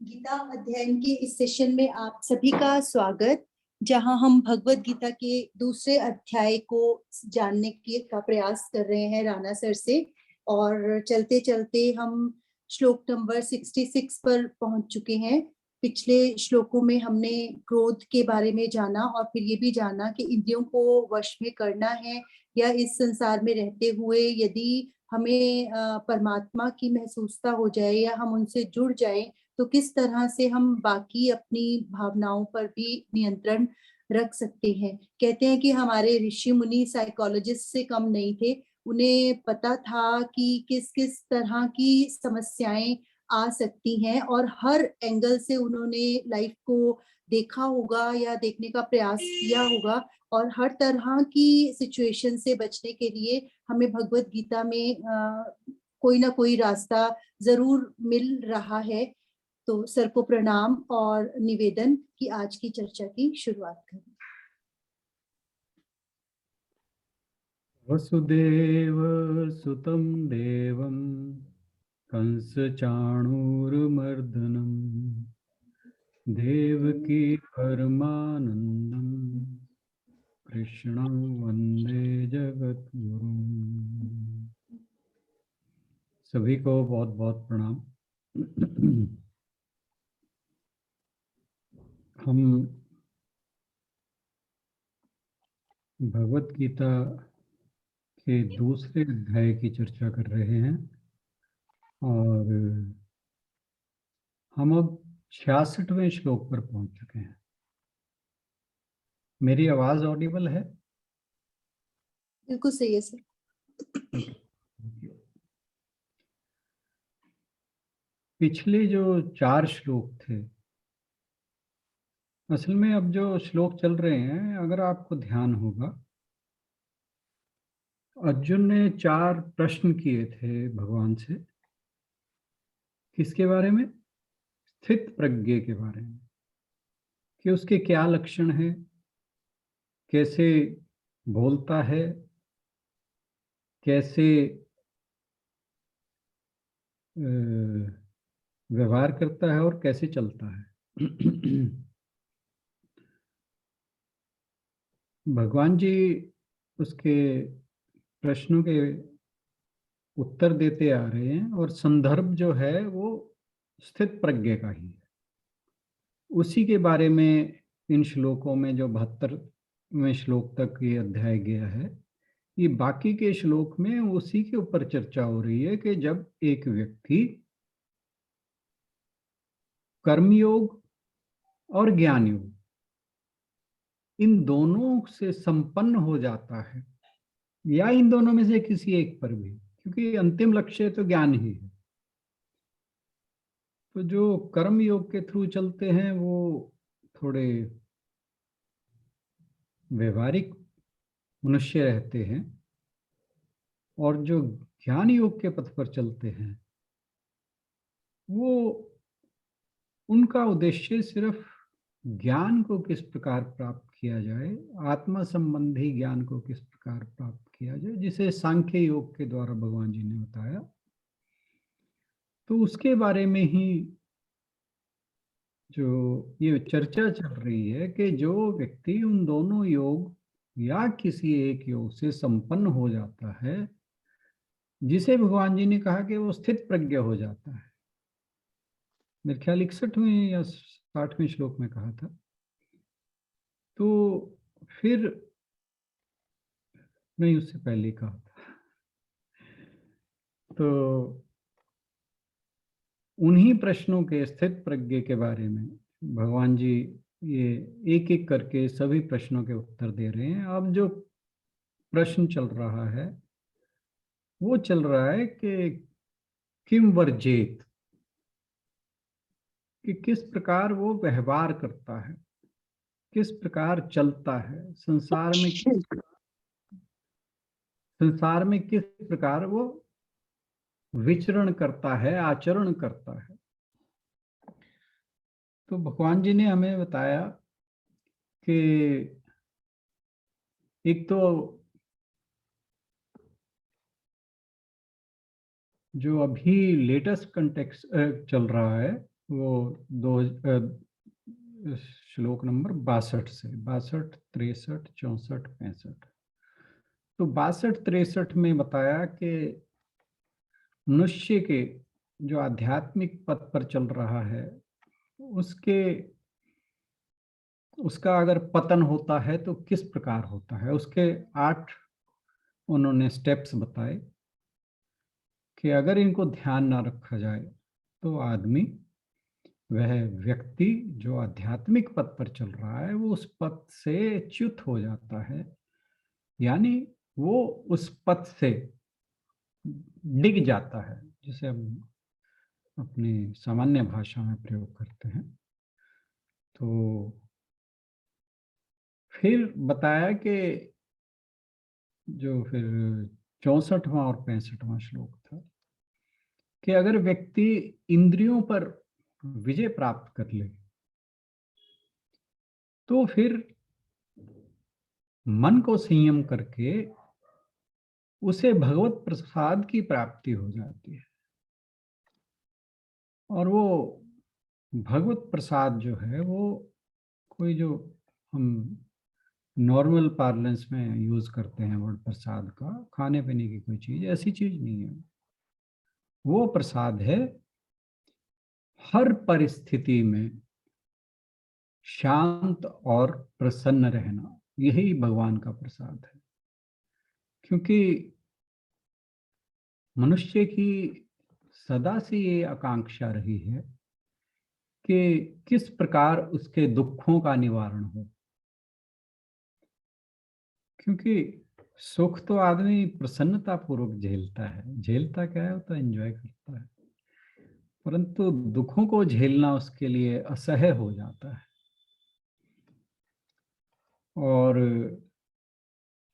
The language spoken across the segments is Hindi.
गीता अध्ययन के इस सेशन में आप सभी का स्वागत, जहां हम भगवत गीता के दूसरे अध्याय को जानने का प्रयास कर रहे हैं राणा सर से। और चलते चलते हम श्लोक नंबर 66 पर पहुंच चुके हैं। पिछले श्लोकों में हमने क्रोध के बारे में जाना और फिर ये भी जाना कि इंद्रियों को वश में करना है या इस संसार में रहते हुए यदि हमें परमात्मा की महसूसता हो जाए या हम उनसे जुड़ जाएं तो किस तरह से हम बाकी अपनी भावनाओं पर भी नियंत्रण रख सकते हैं। कहते हैं कि हमारे ऋषि मुनि साइकोलॉजिस्ट से कम नहीं थे, उन्हें पता था कि किस किस तरह की समस्याएं आ सकती हैं और हर एंगल से उन्होंने लाइफ को देखा होगा या देखने का प्रयास किया होगा और हर तरह की सिचुएशन से बचने के लिए हमें भगवत गीता में कोई ना कोई रास्ता जरूर मिल रहा है। तो सर को प्रणाम और निवेदन कि आज की चर्चा की शुरुआत करें। वसुदेव सुतं देवं कंस चाणूरमर्दनम देवकी परमानंदम कृष्णं वंदे जगद्गुरुम। सभी को बहुत बहुत प्रणाम। हम भगवत गीता के दूसरे अध्याय की चर्चा कर रहे हैं और हम अब 66वें श्लोक पर पहुंच चुके हैं। मेरी आवाज ऑडिबल है? बिल्कुल सही है सर। पिछले जो 4 श्लोक थे, असल में अब जो श्लोक चल रहे हैं, अगर आपको ध्यान होगा, अर्जुन ने 4 प्रश्न किए थे भगवान से। किसके बारे में? स्थित प्रज्ञ के बारे में, कि उसके क्या लक्षण है, कैसे बोलता है, कैसे व्यवहार करता है और कैसे चलता है। भगवान जी उसके प्रश्नों के उत्तर देते आ रहे हैं और संदर्भ जो है वो स्थित प्रज्ञ का ही है। उसी के बारे में इन श्लोकों में, जो 72वें श्लोक तक ये अध्याय गया है, ये बाकी के श्लोक में उसी के ऊपर चर्चा हो रही है कि जब एक व्यक्ति कर्मयोग और ज्ञान योग इन दोनों से संपन्न हो जाता है, या इन दोनों में से किसी एक पर भी, क्योंकि अंतिम लक्ष्य तो ज्ञान ही है। तो जो कर्म योग के थ्रू चलते हैं वो थोड़े व्यवहारिक मनुष्य रहते हैं, और जो ज्ञान योग के पथ पर चलते हैं वो, उनका उद्देश्य सिर्फ ज्ञान को किस प्रकार प्राप्त किया जाए, आत्मा संबंधी ज्ञान को किस प्रकार प्राप्त किया जाए, जिसे सांख्य योग के द्वारा भगवान जी ने बताया। तो उसके बारे में ही जो ये चर्चा चल रही है कि जो व्यक्ति उन दोनों योग या किसी एक योग से संपन्न हो जाता है, जिसे भगवान जी ने कहा कि वो स्थित प्रज्ञ हो जाता है। मेरे ख्याल 61वें या 60वें श्लोक में कहा था। तो फिर नहीं, उससे पहले कहा था। तो उन्हीं प्रश्नों के, स्थित प्रज्ञ के बारे में भगवान जी ये एक एक करके सभी प्रश्नों के उत्तर दे रहे हैं। अब जो प्रश्न चल रहा है वो चल रहा है कि किम वर्जेत, कि किस प्रकार वो व्यवहार करता है, किस प्रकार चलता है संसार में, संसार में किस प्रकार वो विचरण करता है, आचरण करता है। तो भगवान जी ने हमें बताया कि एक तो जो अभी लेटेस्ट कंटेक्स्ट चल रहा है वो दो श्लोक नंबर 62 से 62, 63, 64, 65। तो 62, 63 में बताया कि मनुष्य के जो आध्यात्मिक पथ पर चल रहा है उसके उसका अगर पतन होता है तो किस प्रकार होता है, उसके 8 उन्होंने स्टेप्स बताए कि अगर इनको ध्यान ना रखा जाए तो आदमी, वह व्यक्ति जो आध्यात्मिक पथ पर चल रहा है वो उस पथ से च्युत हो जाता है, यानी वो उस पथ से डिग जाता है, जिसे हम अपनी सामान्य भाषा में प्रयोग करते हैं। तो फिर बताया कि जो फिर 64वां और 65वां श्लोक था कि अगर व्यक्ति इंद्रियों पर विजय प्राप्त कर ले तो फिर मन को संयम करके उसे भगवत प्रसाद की प्राप्ति हो जाती है। और वो भगवत प्रसाद जो है वो कोई जो हम नॉर्मल पार्लेंस में यूज करते हैं वर्ड प्रसाद का, खाने पीने की कोई चीज, ऐसी चीज नहीं है। वो प्रसाद है हर परिस्थिति में शांत और प्रसन्न रहना, यही भगवान का प्रसाद है। क्योंकि मनुष्य की सदा से ये आकांक्षा रही है कि किस प्रकार उसके दुखों का निवारण हो। क्योंकि सुख तो आदमी प्रसन्नता पूर्वक झेलता है, झेलता क्या है, वो तो एंजॉय करता है, परंतु दुखों को झेलना उसके लिए असह्य हो जाता है। और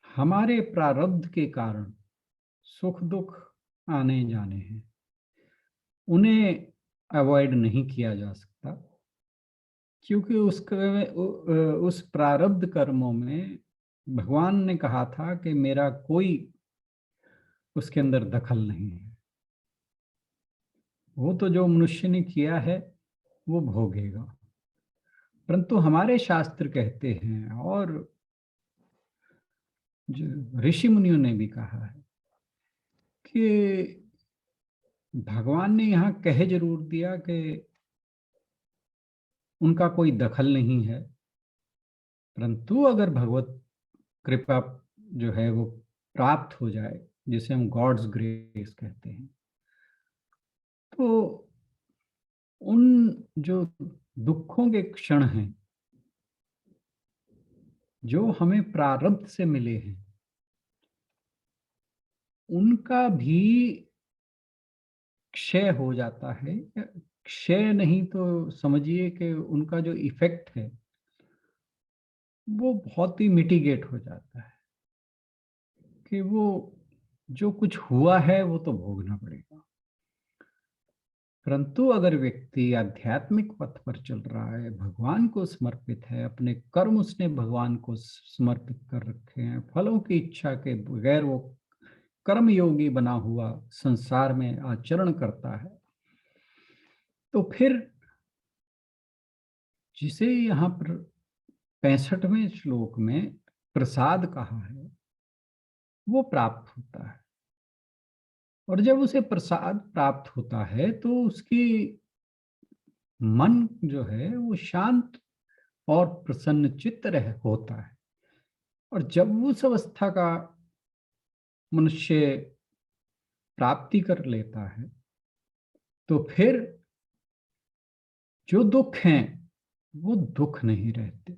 हमारे प्रारब्ध के कारण सुख दुख आने जाने हैं, उन्हें अवॉइड नहीं किया जा सकता, क्योंकि उस प्रारब्ध कर्मों में भगवान ने कहा था कि मेरा कोई उसके अंदर दखल नहीं है। वो तो जो मनुष्य ने किया है वो भोगेगा। परंतु हमारे शास्त्र कहते हैं और जो ऋषि मुनियों ने भी कहा है कि भगवान ने यहाँ कह जरूर दिया कि उनका कोई दखल नहीं है, परंतु अगर भगवत कृपा जो है वो प्राप्त हो जाए, जिसे हम गॉड्स ग्रेस कहते हैं, तो उन जो दुखों के क्षण हैं जो हमें प्रारब्ध से मिले हैं, उनका भी क्षय हो जाता है। क्षय नहीं तो समझिए कि उनका जो इफेक्ट है वो बहुत ही मिटिगेट हो जाता है, कि वो जो कुछ हुआ है वो तो भोगना पड़ेगा। परंतु अगर व्यक्ति आध्यात्मिक पथ पर चल रहा है, भगवान को समर्पित है, अपने कर्म उसने भगवान को समर्पित कर रखे हैं, फलों की इच्छा के बगैर वो कर्म योगी बना हुआ संसार में आचरण करता है, तो फिर जिसे यहाँ पर 65वें श्लोक में प्रसाद कहा है वो प्राप्त होता है। और जब उसे प्रसाद प्राप्त होता है तो उसकी मन जो है वो शांत और प्रसन्न चित्त रह होता है। और जब उस अवस्था का मनुष्य प्राप्ति कर लेता है तो फिर जो दुख हैं वो दुख नहीं रहते।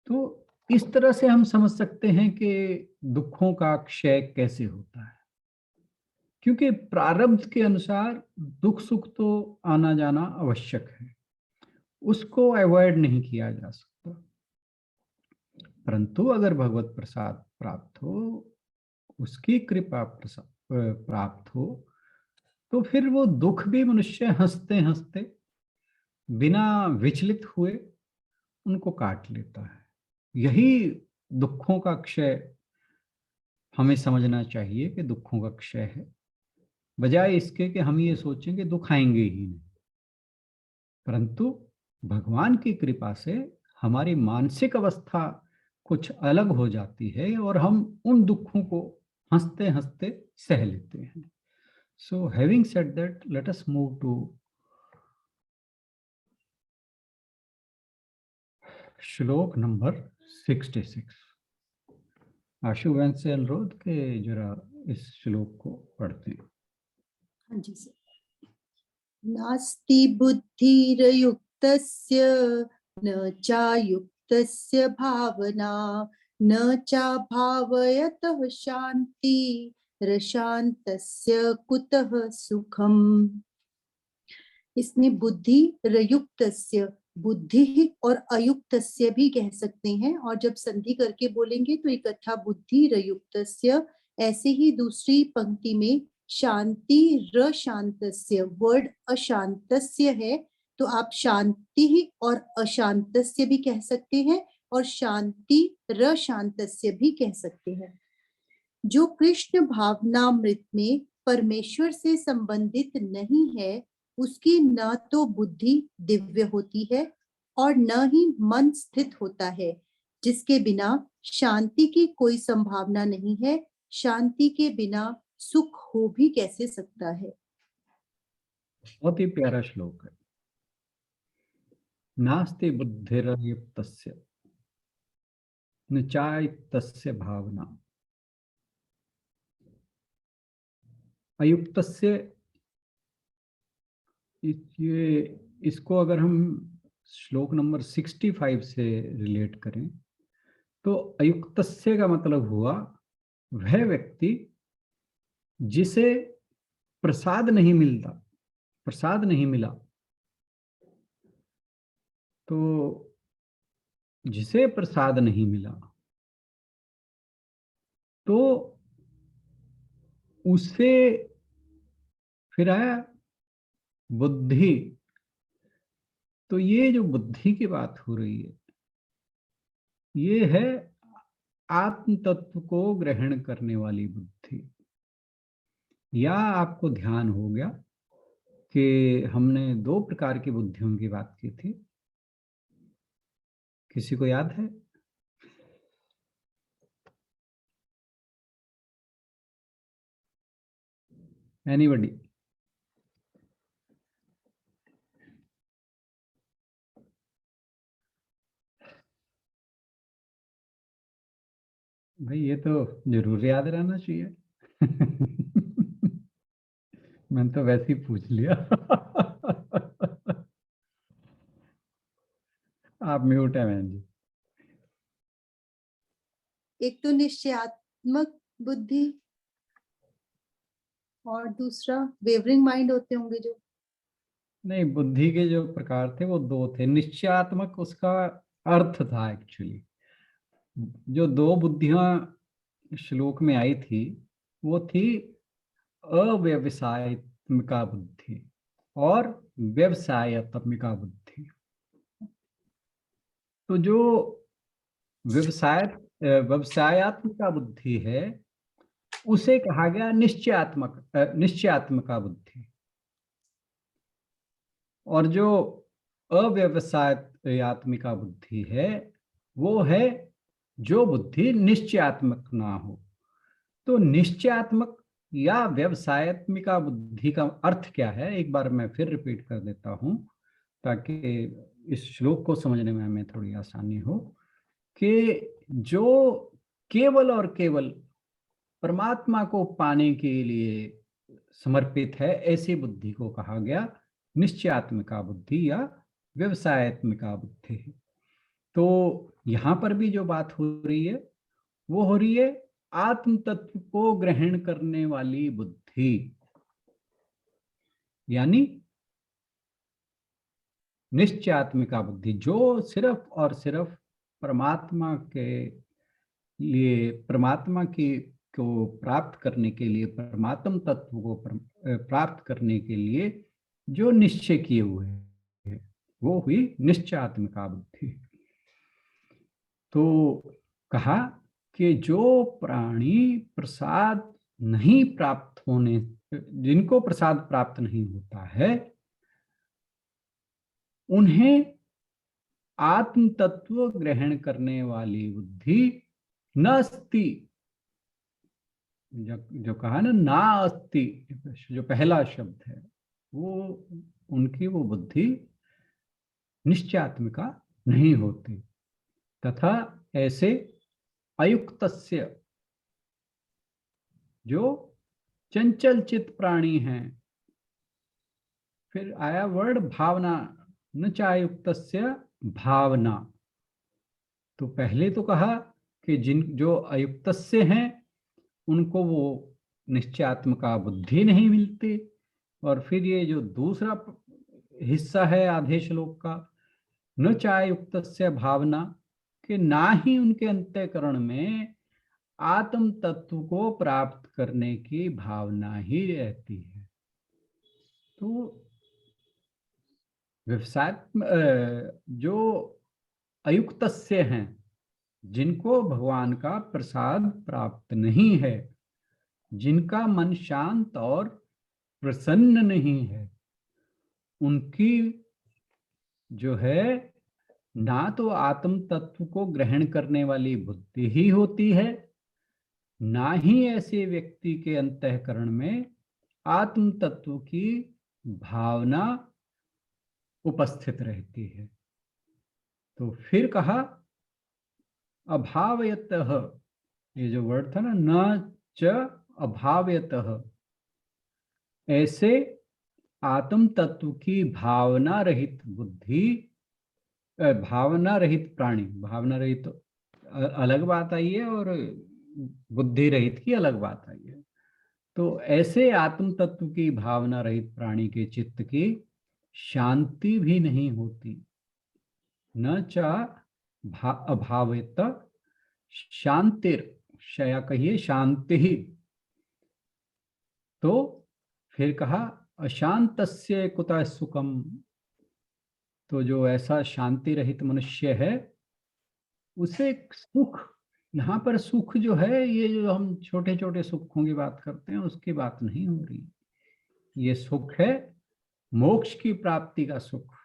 तो इस तरह से हम समझ सकते हैं कि दुखों का क्षय कैसे होता है, क्योंकि प्रारब्ध के अनुसार दुख सुख तो आना जाना आवश्यक है, उसको अवॉइड नहीं किया जा सकता। परंतु अगर भगवत प्रसाद प्राप्त हो, उसकी कृपा प्राप्त हो, तो फिर वो दुख भी मनुष्य हंसते हंसते बिना विचलित हुए उनको काट लेता है। यही दुखों का क्षय हमें समझना चाहिए कि दुखों का क्षय है, बजाय इसके कि हम ये सोचें कि दुख आएंगे ही नहीं। परंतु भगवान की कृपा से हमारी मानसिक अवस्था कुछ अलग हो जाती है और हम उन दुखों को हंसते हंसते सह लेते हैं. So having said that, let us move to श्लोक नंबर 66. आशु बहन से अनुरोध के जरा इस श्लोक को पढ़ते हैं. हाँ जी सर. नास्ति बुद्धिरयुक्तस्य न चायुक्तस्य भावना न चाभावयतः शांति रशान्तस्य कुतः सुखम. इसमें बुद्धि रयुक्तस्य, बुद्धि और अयुक्तस्य भी कह सकते हैं, और जब संधि करके बोलेंगे तो इकट्ठा बुद्धि रयुक्तस्य. ऐसे ही दूसरी पंक्ति में शांति र शांतस्य, वर्ड अशांतस्य है, तो आप शांति और अशांतस्य भी कह सकते हैं और शांति र शांतस्य भी कह सकते हैं. जो कृष्ण भावनामृत में परमेश्वर से संबंधित नहीं है उसकी न तो बुद्धि दिव्य होती है और न ही मन स्थित होता है, जिसके बिना शांति की कोई संभावना नहीं है. शांति के बिना सुख हो भी कैसे सकता है. बहुत ही प्यारा श्लोक है. नास्ति बुद्धिरयुक्तस्य न चायुक्तस्य भावना. अयुक्तस्य, ये इसको अगर हम श्लोक नंबर 65 से रिलेट करें तो अयुक्तस्य का मतलब हुआ वह व्यक्ति जिसे प्रसाद नहीं मिलता, प्रसाद नहीं मिला. तो जिसे प्रसाद नहीं मिला तो उसे फिर आया बुद्धि. तो ये जो बुद्धि की बात हो रही है ये है आत्म तत्व को ग्रहण करने वाली बुद्धि. या आपको ध्यान हो गया कि हमने 2 प्रकार की बुद्धियों की बात की थी. किसी को याद है? एनीबॉडी? भाई ये तो जरूर याद रहना चाहिए. मैंने तो वैसे ही पूछ लिया. आप म्यूट है बहन जी. एक तो निश्चयात्मक बुद्धि और दूसरा वेवरिंग माइंड होते होंगे जो. नहीं, बुद्धि के जो प्रकार थे वो 2 थे. निश्चयात्मक उसका अर्थ था एक्चुअली. जो 2 बुद्धियां श्लोक में आई थी वो थी अव्यवसायत्मिका बुद्धि और व्यवसायत्मिका बुद्धि. तो जो व्यवसायत्मिका बुद्धि है उसे कहा गया निश्चयात्मिका बुद्धि. और जो अव्यवसायत्मिका बुद्धि है वो है जो बुद्धि निश्चयात्मक ना हो. तो निश्चयात्मक या व्यवसायत्मिका बुद्धि का अर्थ क्या है, एक बार मैं फिर रिपीट कर देता हूं ताकि इस श्लोक को समझने में हमें थोड़ी आसानी हो. कि जो केवल और केवल परमात्मा को पाने के लिए समर्पित है ऐसी बुद्धि को कहा गया निश्चयात्मिका बुद्धि या व्यवसायत्मिका बुद्धि. तो यहां पर भी जो बात हो रही है वो हो रही है आत्म तत्व को ग्रहण करने वाली बुद्धि. यानी निश्चयात्मिका बुद्धि जो सिर्फ और सिर्फ परमात्मा के लिए, परमात्मा की को प्राप्त करने के लिए, परमात्म तत्व को प्राप्त करने के लिए जो निश्चय किए हुए हैं वो हुई निश्चयात्मिका बुद्धि. तो कहा कि जो प्राणी प्रसाद नहीं प्राप्त होने, जिनको प्रसाद प्राप्त नहीं होता है उन्हें आत्म तत्व ग्रहण करने वाली बुद्धि न अस्ति। जो कहा ना अस्ति, जो पहला शब्द है, वो उनकी वो बुद्धि निश्चयात्मिका नहीं होती। तथा ऐसे अयुक्तस्य, जो चंचल चित्त प्राणी हैं, फिर आया वर्ड भावना, न चायुक्तस्य भावना। तो पहले तो कहा कि जो अयुक्तस्य हैं उनको वो निश्चयात्मिका बुद्धि नहीं मिलती, और फिर ये जो दूसरा हिस्सा है आधे श्लोक का, न चायुक्तस्य भावना, कि ना ही उनके अंतःकरण में आत्म तत्व को प्राप्त करने की भावना ही रहती है। तो व्यवसाय जो अयुक्तस्य हैं, जिनको भगवान का प्रसाद प्राप्त नहीं है, जिनका मन शांत और प्रसन्न नहीं है, उनकी जो है ना तो आत्म तत्व को ग्रहण करने वाली बुद्धि ही होती है, ना ही ऐसे व्यक्ति के अंतःकरण में आत्म तत्व की भावना उपस्थित रहती है। तो फिर कहा अभावयतः, ये जो वर्ड था ना, न च अभावयतः, ऐसे आत्म तत्व की भावना रहित बुद्धि, भावना रहित प्राणी, भावना रहित अलग बात आई है और बुद्धि रहित की अलग बात आई है। तो ऐसे आत्म तत्व की भावना रहित प्राणी के चित्त की शांति भी नहीं होती। न चा अभावित शांतिर, शया कहिए शांति ही। तो फिर कहा अशांतस्य कुतः सुखम। तो जो ऐसा शांति रहित मनुष्य है, उसे सुख, यहाँ पर सुख जो है, ये जो हम छोटे छोटे सुखों की बात करते हैं उसकी बात नहीं हो रही। ये सुख है मोक्ष की प्राप्ति का सुख,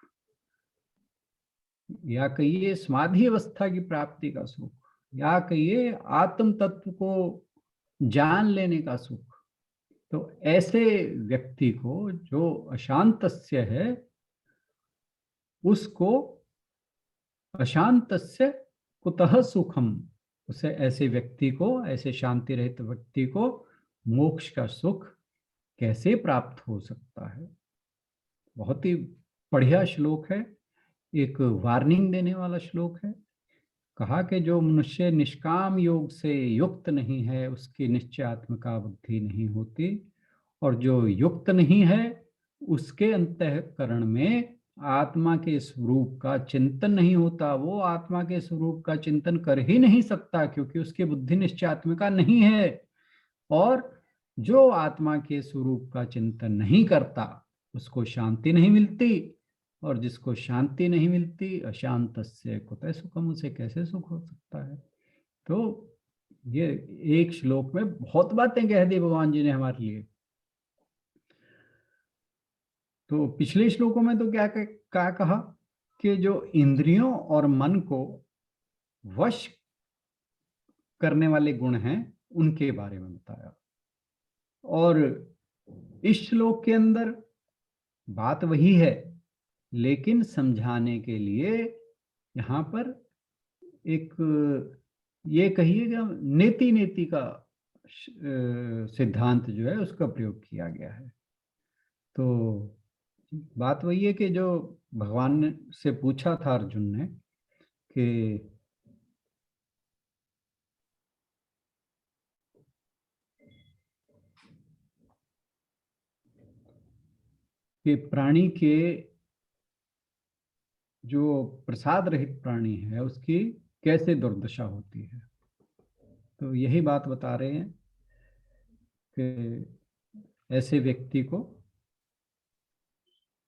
या कहिए समाधि अवस्था की प्राप्ति का सुख, या कहिए आत्म तत्व को जान लेने का सुख। तो ऐसे व्यक्ति को जो अशांतस्य है, उसको अशांतस्य कुतः सुखम, उसे ऐसे व्यक्ति को, ऐसे शांति रहित व्यक्ति को मोक्ष का सुख कैसे प्राप्त हो सकता है। बहुत ही बढ़िया श्लोक है, एक वार्निंग देने वाला श्लोक है। कहा कि जो मनुष्य निष्काम योग से युक्त नहीं है, उसकी निश्चयात्मिका बुद्धि नहीं होती, और जो युक्त नहीं है उसके अंतःकरण में आत्मा के स्वरूप का चिंतन नहीं होता। वो आत्मा के स्वरूप का चिंतन कर ही नहीं सकता, क्योंकि उसकी बुद्धि निश्चयात्मिका नहीं है। और जो आत्मा के स्वरूप का चिंतन नहीं करता, उसको शांति नहीं मिलती, और जिसको शांति नहीं मिलती, अशांतस्य कुतः सुखम, उसे कैसे सुख हो सकता है। तो ये एक श्लोक में बहुत बातें कह दी भगवान जी ने हमारे लिए। तो पिछले श्लोकों में तो क्या कहा कि जो इंद्रियों और मन को वश करने वाले गुण हैं, उनके बारे में बताया। और इस श्लोक के अंदर बात वही है, लेकिन समझाने के लिए यहाँ पर एक, ये कहिएगा नेति नेति का सिद्धांत जो है उसका प्रयोग किया गया है। तो बात वही है कि जो भगवान से पूछा था अर्जुन ने कि प्राणी के, जो प्रसाद रहित प्राणी है, उसकी कैसे दुर्दशा होती है। तो यही बात बता रहे हैं कि ऐसे व्यक्ति को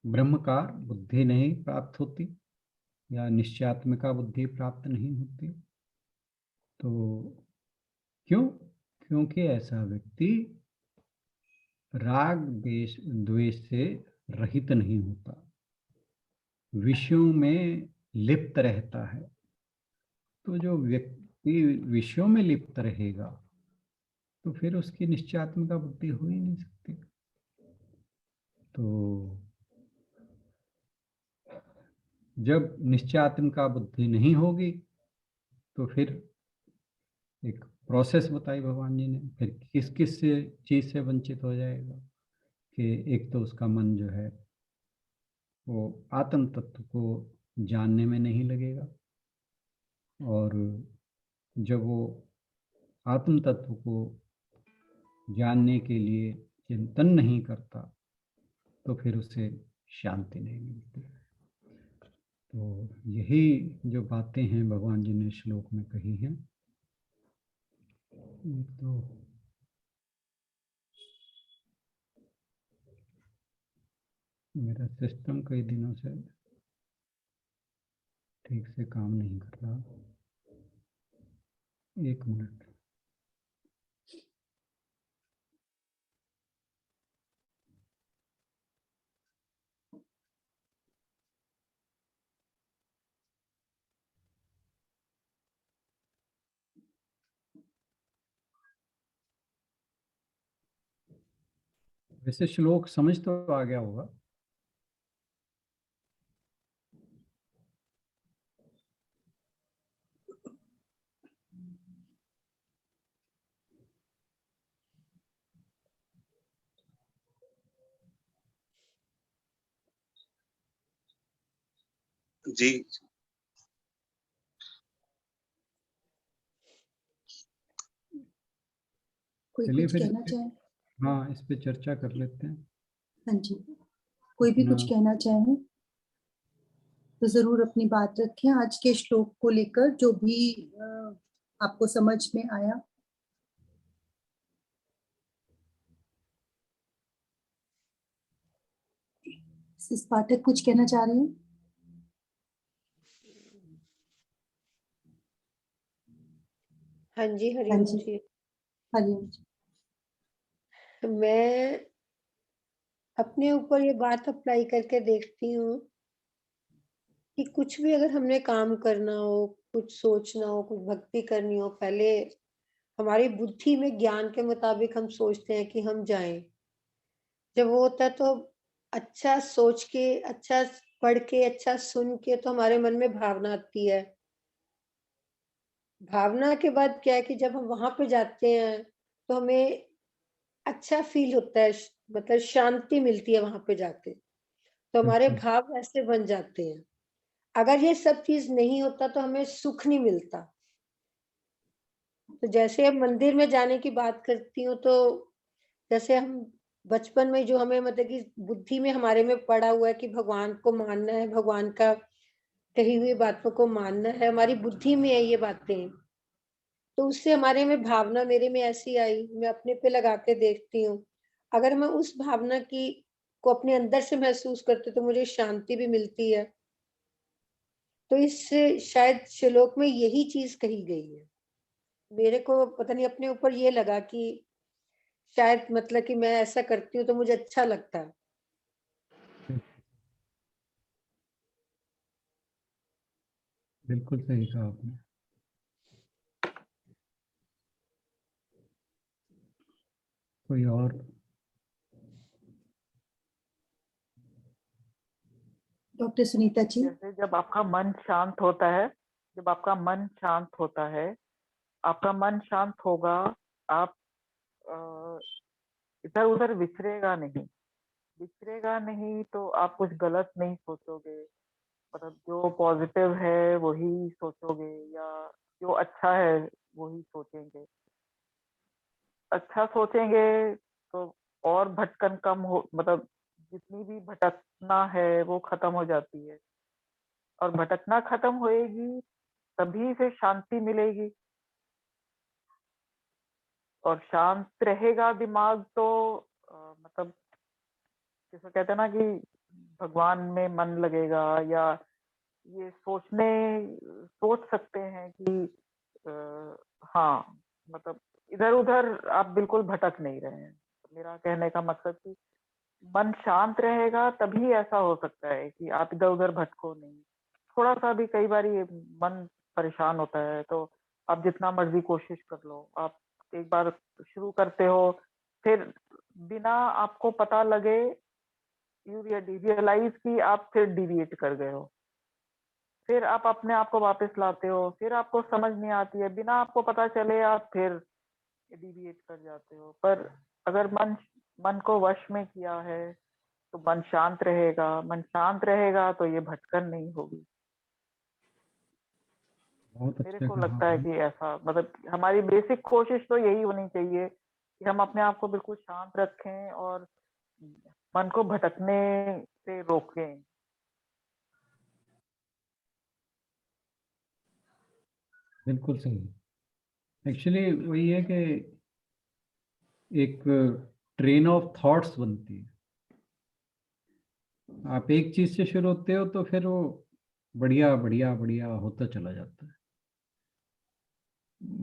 ब्रह्मकार बुद्धि नहीं प्राप्त होती, या निश्चयात्मिका बुद्धि प्राप्त नहीं होती। तो क्यों? क्योंकि ऐसा व्यक्ति राग द्वेष से रहित नहीं होता। विषयों में लिप्त रहता है। तो जो व्यक्ति विषयों में लिप्त रहेगा तो फिर उसकी निश्चयात्मिका बुद्धि हो ही नहीं सकती। तो जब निश्चयात्मिका बुद्धि नहीं होगी तो फिर एक प्रोसेस बताई भगवान जी ने, फिर किस किस चीज से वंचित हो जाएगा कि एक तो उसका मन जो है वो आत्म तत्व को जानने में नहीं लगेगा, और जब वो आत्म तत्व को जानने के लिए चिंतन नहीं करता तो फिर उसे शांति नहीं मिलती। तो यही जो बातें हैं भगवान जी ने श्लोक में कही हैं। तो मेरा सिस्टम कई दिनों से ठीक से काम नहीं कर रहा। 1 मिनट। वैसे श्लोक समझ तो आ गया होगा। जी कोई चलिए कुछ फिर कहना चाहे? हाँ, इस पे चर्चा कर लेते हैं। हाँ जी, कोई भी कुछ कहना चाहे तो जरूर अपनी बात रखें आज के श्लोक को लेकर, जो भी आपको समझ में आया। इस पाठक कुछ कहना चाह रहे हैं? हाँ जी, हाँ हरिओम जी, जी। हरिओम जी। मैं अपने ऊपर ये बात अप्लाई करके देखती हूँ कि कुछ भी अगर हमने काम करना हो, कुछ सोचना हो, कुछ भक्ति करनी हो, पहले हमारी बुद्धि में ज्ञान के मुताबिक हम सोचते हैं कि हम जाएं। जब वो होता है तो अच्छा सोच के, अच्छा पढ़ के, अच्छा सुन के तो हमारे मन में भावना आती है। भावना के बाद क्या है कि जब हम वहां पे जाते हैं तो हमें अच्छा फील होता है, मतलब शांति मिलती है वहां पे जाके। तो हमारे बिल्कुल। भाव ऐसे बन जाते हैं। अगर ये सब चीज नहीं होता तो हमें सुख नहीं मिलता। तो जैसे अब मंदिर में जाने की बात करती हूँ, तो जैसे हम बचपन में जो हमें मतलब कि बुद्धि में हमारे में पड़ा हुआ है कि भगवान को मानना है, भगवान का कही हुई बातों को मानना है, हमारी बुद्धि में है ये बातें। तो उससे हमारे में भावना मेरे में ऐसी आई, मैं अपने पे लगा के देखती हूँ। अगर मैं उस भावना की को अपने अंदर से महसूस करती तो मुझे शांति भी मिलती है। तो इस शायद श्लोक में यही चीज कही गई है। मेरे को पता नहीं अपने ऊपर ये लगा कि शायद मतलब कि मैं ऐसा करती हूँ तो मुझे अच्छा लगता है। बिल्कुल सही कहा आपने। कोई और? डॉक्टर सुनीता जी। जैसे जब आपका मन शांत होता है, जब आपका मन शांत होता है, आपका मन शांत होगा, आप इधर उधर विचरेगा नहीं तो आप कुछ गलत नहीं सोचोगे। मतलब जो पॉजिटिव है वही सोचोगे, या जो अच्छा है वही सोचेंगे। अच्छा सोचेंगे तो और भटकन कम हो, मतलब जितनी भी भटकना है वो खत्म हो जाती है, और भटकना खत्म होएगी तभी से शांति मिलेगी। और शांत रहेगा दिमाग तो मतलब जैसे कहते हैं ना कि भगवान में मन लगेगा, या ये सोच सकते हैं कि हाँ, मतलब इधर उधर आप बिल्कुल भटक नहीं रहे हैं। मेरा कहने का मकसद कि मन शांत रहेगा तभी ऐसा हो सकता है कि आप इधर उधर भटको नहीं। थोड़ा सा भी कई बार ये मन परेशान होता है तो आप जितना मर्जी कोशिश कर लो, आप एक बार शुरू करते हो, फिर बिना आपको पता लगे यू रियलाइज कि आप फिर डिविएट कर गए हो, फिर आप अपने आप को वापस लाते हो, फिर आपको समझ नहीं आती है, बिना आपको पता चले आप फिर डिविएट कर जाते हो। पर अगर मन मन को वश में किया है तो मन शांत रहेगा, मन शांत रहेगा तो ये भटकन नहीं होगी। बहुत मेरे अच्छा को कहा लगता है आपने। कि ऐसा मतलब हमारी बेसिक कोशिश तो यही होनी चाहिए कि हम अपने आप को बिल्कुल शांत रखें और मन को भटकने से रोकें। बिल्कुल सही। एक्चुअली वही है कि एक ट्रेन ऑफ थॉट्स बनती है। आप एक चीज से शुरू होते हो तो फिर वो बढ़िया बढ़िया बढ़िया होता चला जाता है।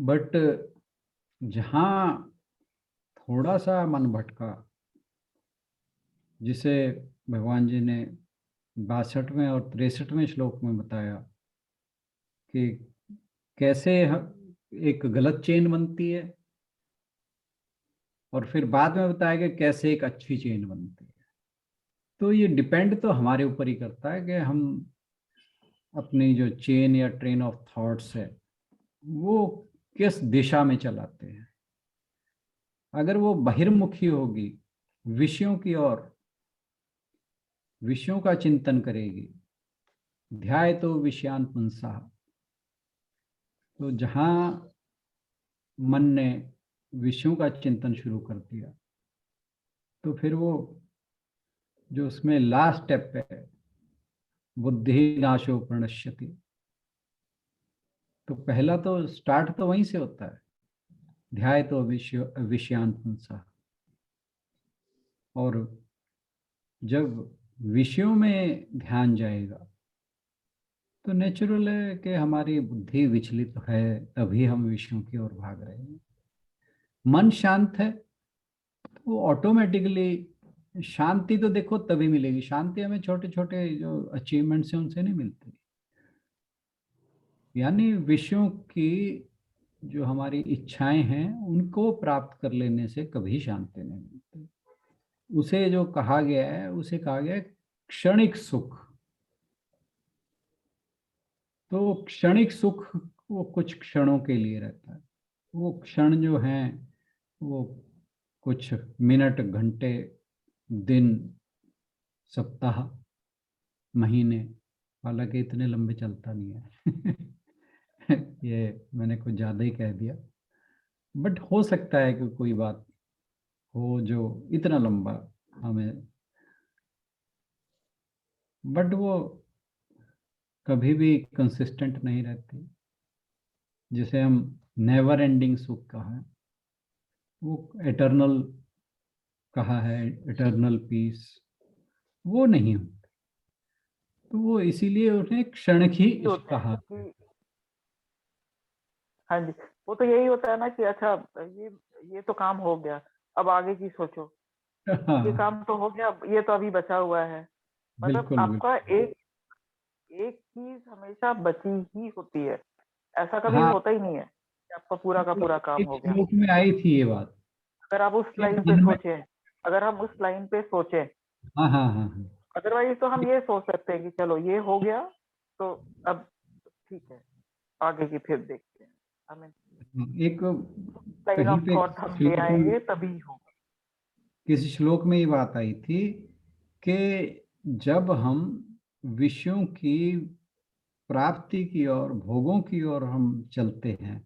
बट जहाँ थोड़ा सा मन भटका, जिसे भगवान जी ने 62वें और 63वें श्लोक में बताया कि कैसे एक गलत चेन बनती है, और फिर बाद में बताया कि कैसे एक अच्छी चेन बनती है। तो ये डिपेंड तो हमारे ऊपर ही करता है कि हम अपनी जो चेन या ट्रेन ऑफ थॉट्स है वो किस दिशा में चलाते हैं। अगर वो बहिर्मुखी होगी, विषयों की ओर, विषयों का चिंतन करेगी, ध्यायतो विषयान पुंसः, तो जहां मन ने विषयों का चिंतन शुरू कर दिया तो फिर वो जो उसमें लास्ट स्टेप है, बुद्धि नाशो प्रणश्यति, तो पहला तो स्टार्ट तो वहीं से होता है, ध्यायतो विषयान पुंसः। और जब विषयों में ध्यान जाएगा तो नेचुरल है कि हमारी बुद्धि विचलित है, तभी हम विषयों की ओर भाग रहे हैं। मन शांत है तो ऑटोमेटिकली शांति तो देखो तभी मिलेगी। शांति हमें छोटे छोटे जो अचीवमेंट्स हैं उनसे नहीं मिलती, यानी विषयों की जो हमारी इच्छाएं हैं उनको प्राप्त कर लेने से कभी शांति नहीं मिलती। उसे जो कहा गया है, उसे कहा गया है क्षणिक सुख। तो क्षणिक सुख वो कुछ क्षणों के लिए रहता है। वो क्षण जो हैं वो कुछ मिनट, घंटे, दिन, सप्ताह, महीने, हालांकि इतने लंबे चलता नहीं है ये मैंने कुछ ज़्यादा ही कह दिया, बट हो सकता है कि कोई बात हो जो इतना लंबा हमें, बट वो कभी भी कंसिस्टेंट नहीं रहती। जिसे हम नेवर एंडिंग सुख कहा है, वो एटर्नल कहा है, एटर्नल पीस, वो नहीं होती। तो वो इसीलिए उन्हें क्षण ही यही होता कहा है है। कि हाँ जी, वो तो यही होता है ना कि अच्छा ये तो काम हो गया, अब आगे की सोचो। ये हाँ, काम तो हो गया, ये तो अभी बचा हुआ है। मतलब बिल्कुल बिल्कुल। आपका एक एक चीज हमेशा बची ही होती है, ऐसा कभी हाँ, होता ही नहीं है कि आपका पूरा का पूरा काम एक हो गया। श्लोक में आई थी ये बात अगर आप उस कि लाइन पे मन में, सोचें, अगर हम उस लाइन पे सोचें, हाँ हाँ हाँ हाँ, अदरवाइज तो हम ये सोच सकते हैं कि चलो ये हो गया तो अब ठीक है, आगे की फिर देखते हैं। हमें एक लाइन कहीं ऑफ पे थॉट हम ले श्लोक में, आएंगे तभी होगा। किसी श्लोक में ये बात आई थी कि जब हम विषयों की प्राप्ति की ओर, भोगों की ओर हम चलते हैं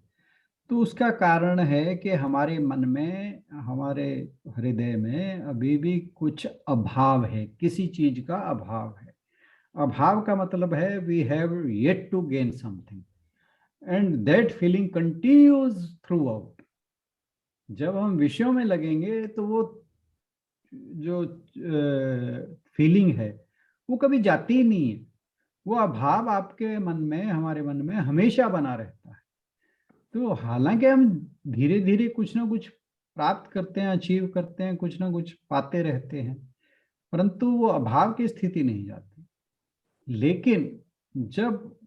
तो उसका कारण है कि हमारे मन में, हमारे हृदय में अभी भी कुछ अभाव है, किसी चीज का अभाव है। अभाव का मतलब है we have yet to gain something, and that feeling continues throughout. जब हम विषयों में लगेंगे तो वो जो फीलिंग है वो कभी जाती ही नहीं है। वो अभाव आपके मन में, हमारे मन में हमेशा बना रहता है। तो हालांकि हम धीरे धीरे कुछ ना कुछ प्राप्त करते हैं, अचीव करते हैं, कुछ ना कुछ पाते रहते हैं, परंतु वो अभाव की स्थिति नहीं जाती। लेकिन जब,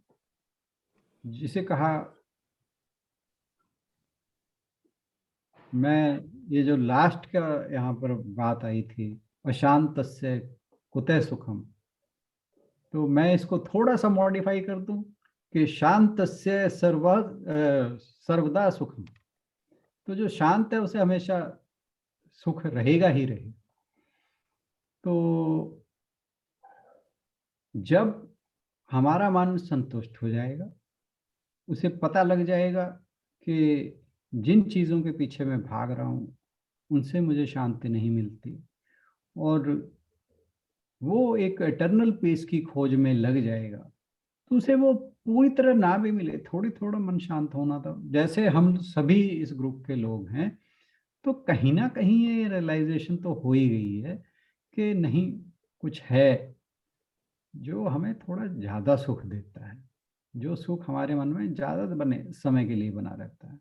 जिसे कहा, मैं ये जो लास्ट का यहाँ पर बात आई थी, अशांतस्य कुतः सुखम, तो मैं इसको थोड़ा सा मॉडिफाई कर दूं कि शांतस्य सर्वदा सुखम। तो जो शांत है उसे हमेशा सुख रहेगा ही रहेगा। तो जब हमारा मन संतुष्ट हो जाएगा, उसे पता लग जाएगा कि जिन चीज़ों के पीछे मैं भाग रहा हूँ उनसे मुझे शांति नहीं मिलती, और वो एक एटर्नल पीस की खोज में लग जाएगा, तो उसे वो पूरी तरह ना भी मिले, थोड़ी थोड़ा मन शांत होना था। जैसे हम सभी इस ग्रुप के लोग हैं, तो कहीं ना कहीं ये रियलाइजेशन तो हो ही गई है कि नहीं, कुछ है जो हमें थोड़ा ज़्यादा सुख देता है, जो सुख हमारे मन में ज़्यादा बने समय के लिए बना रहता है।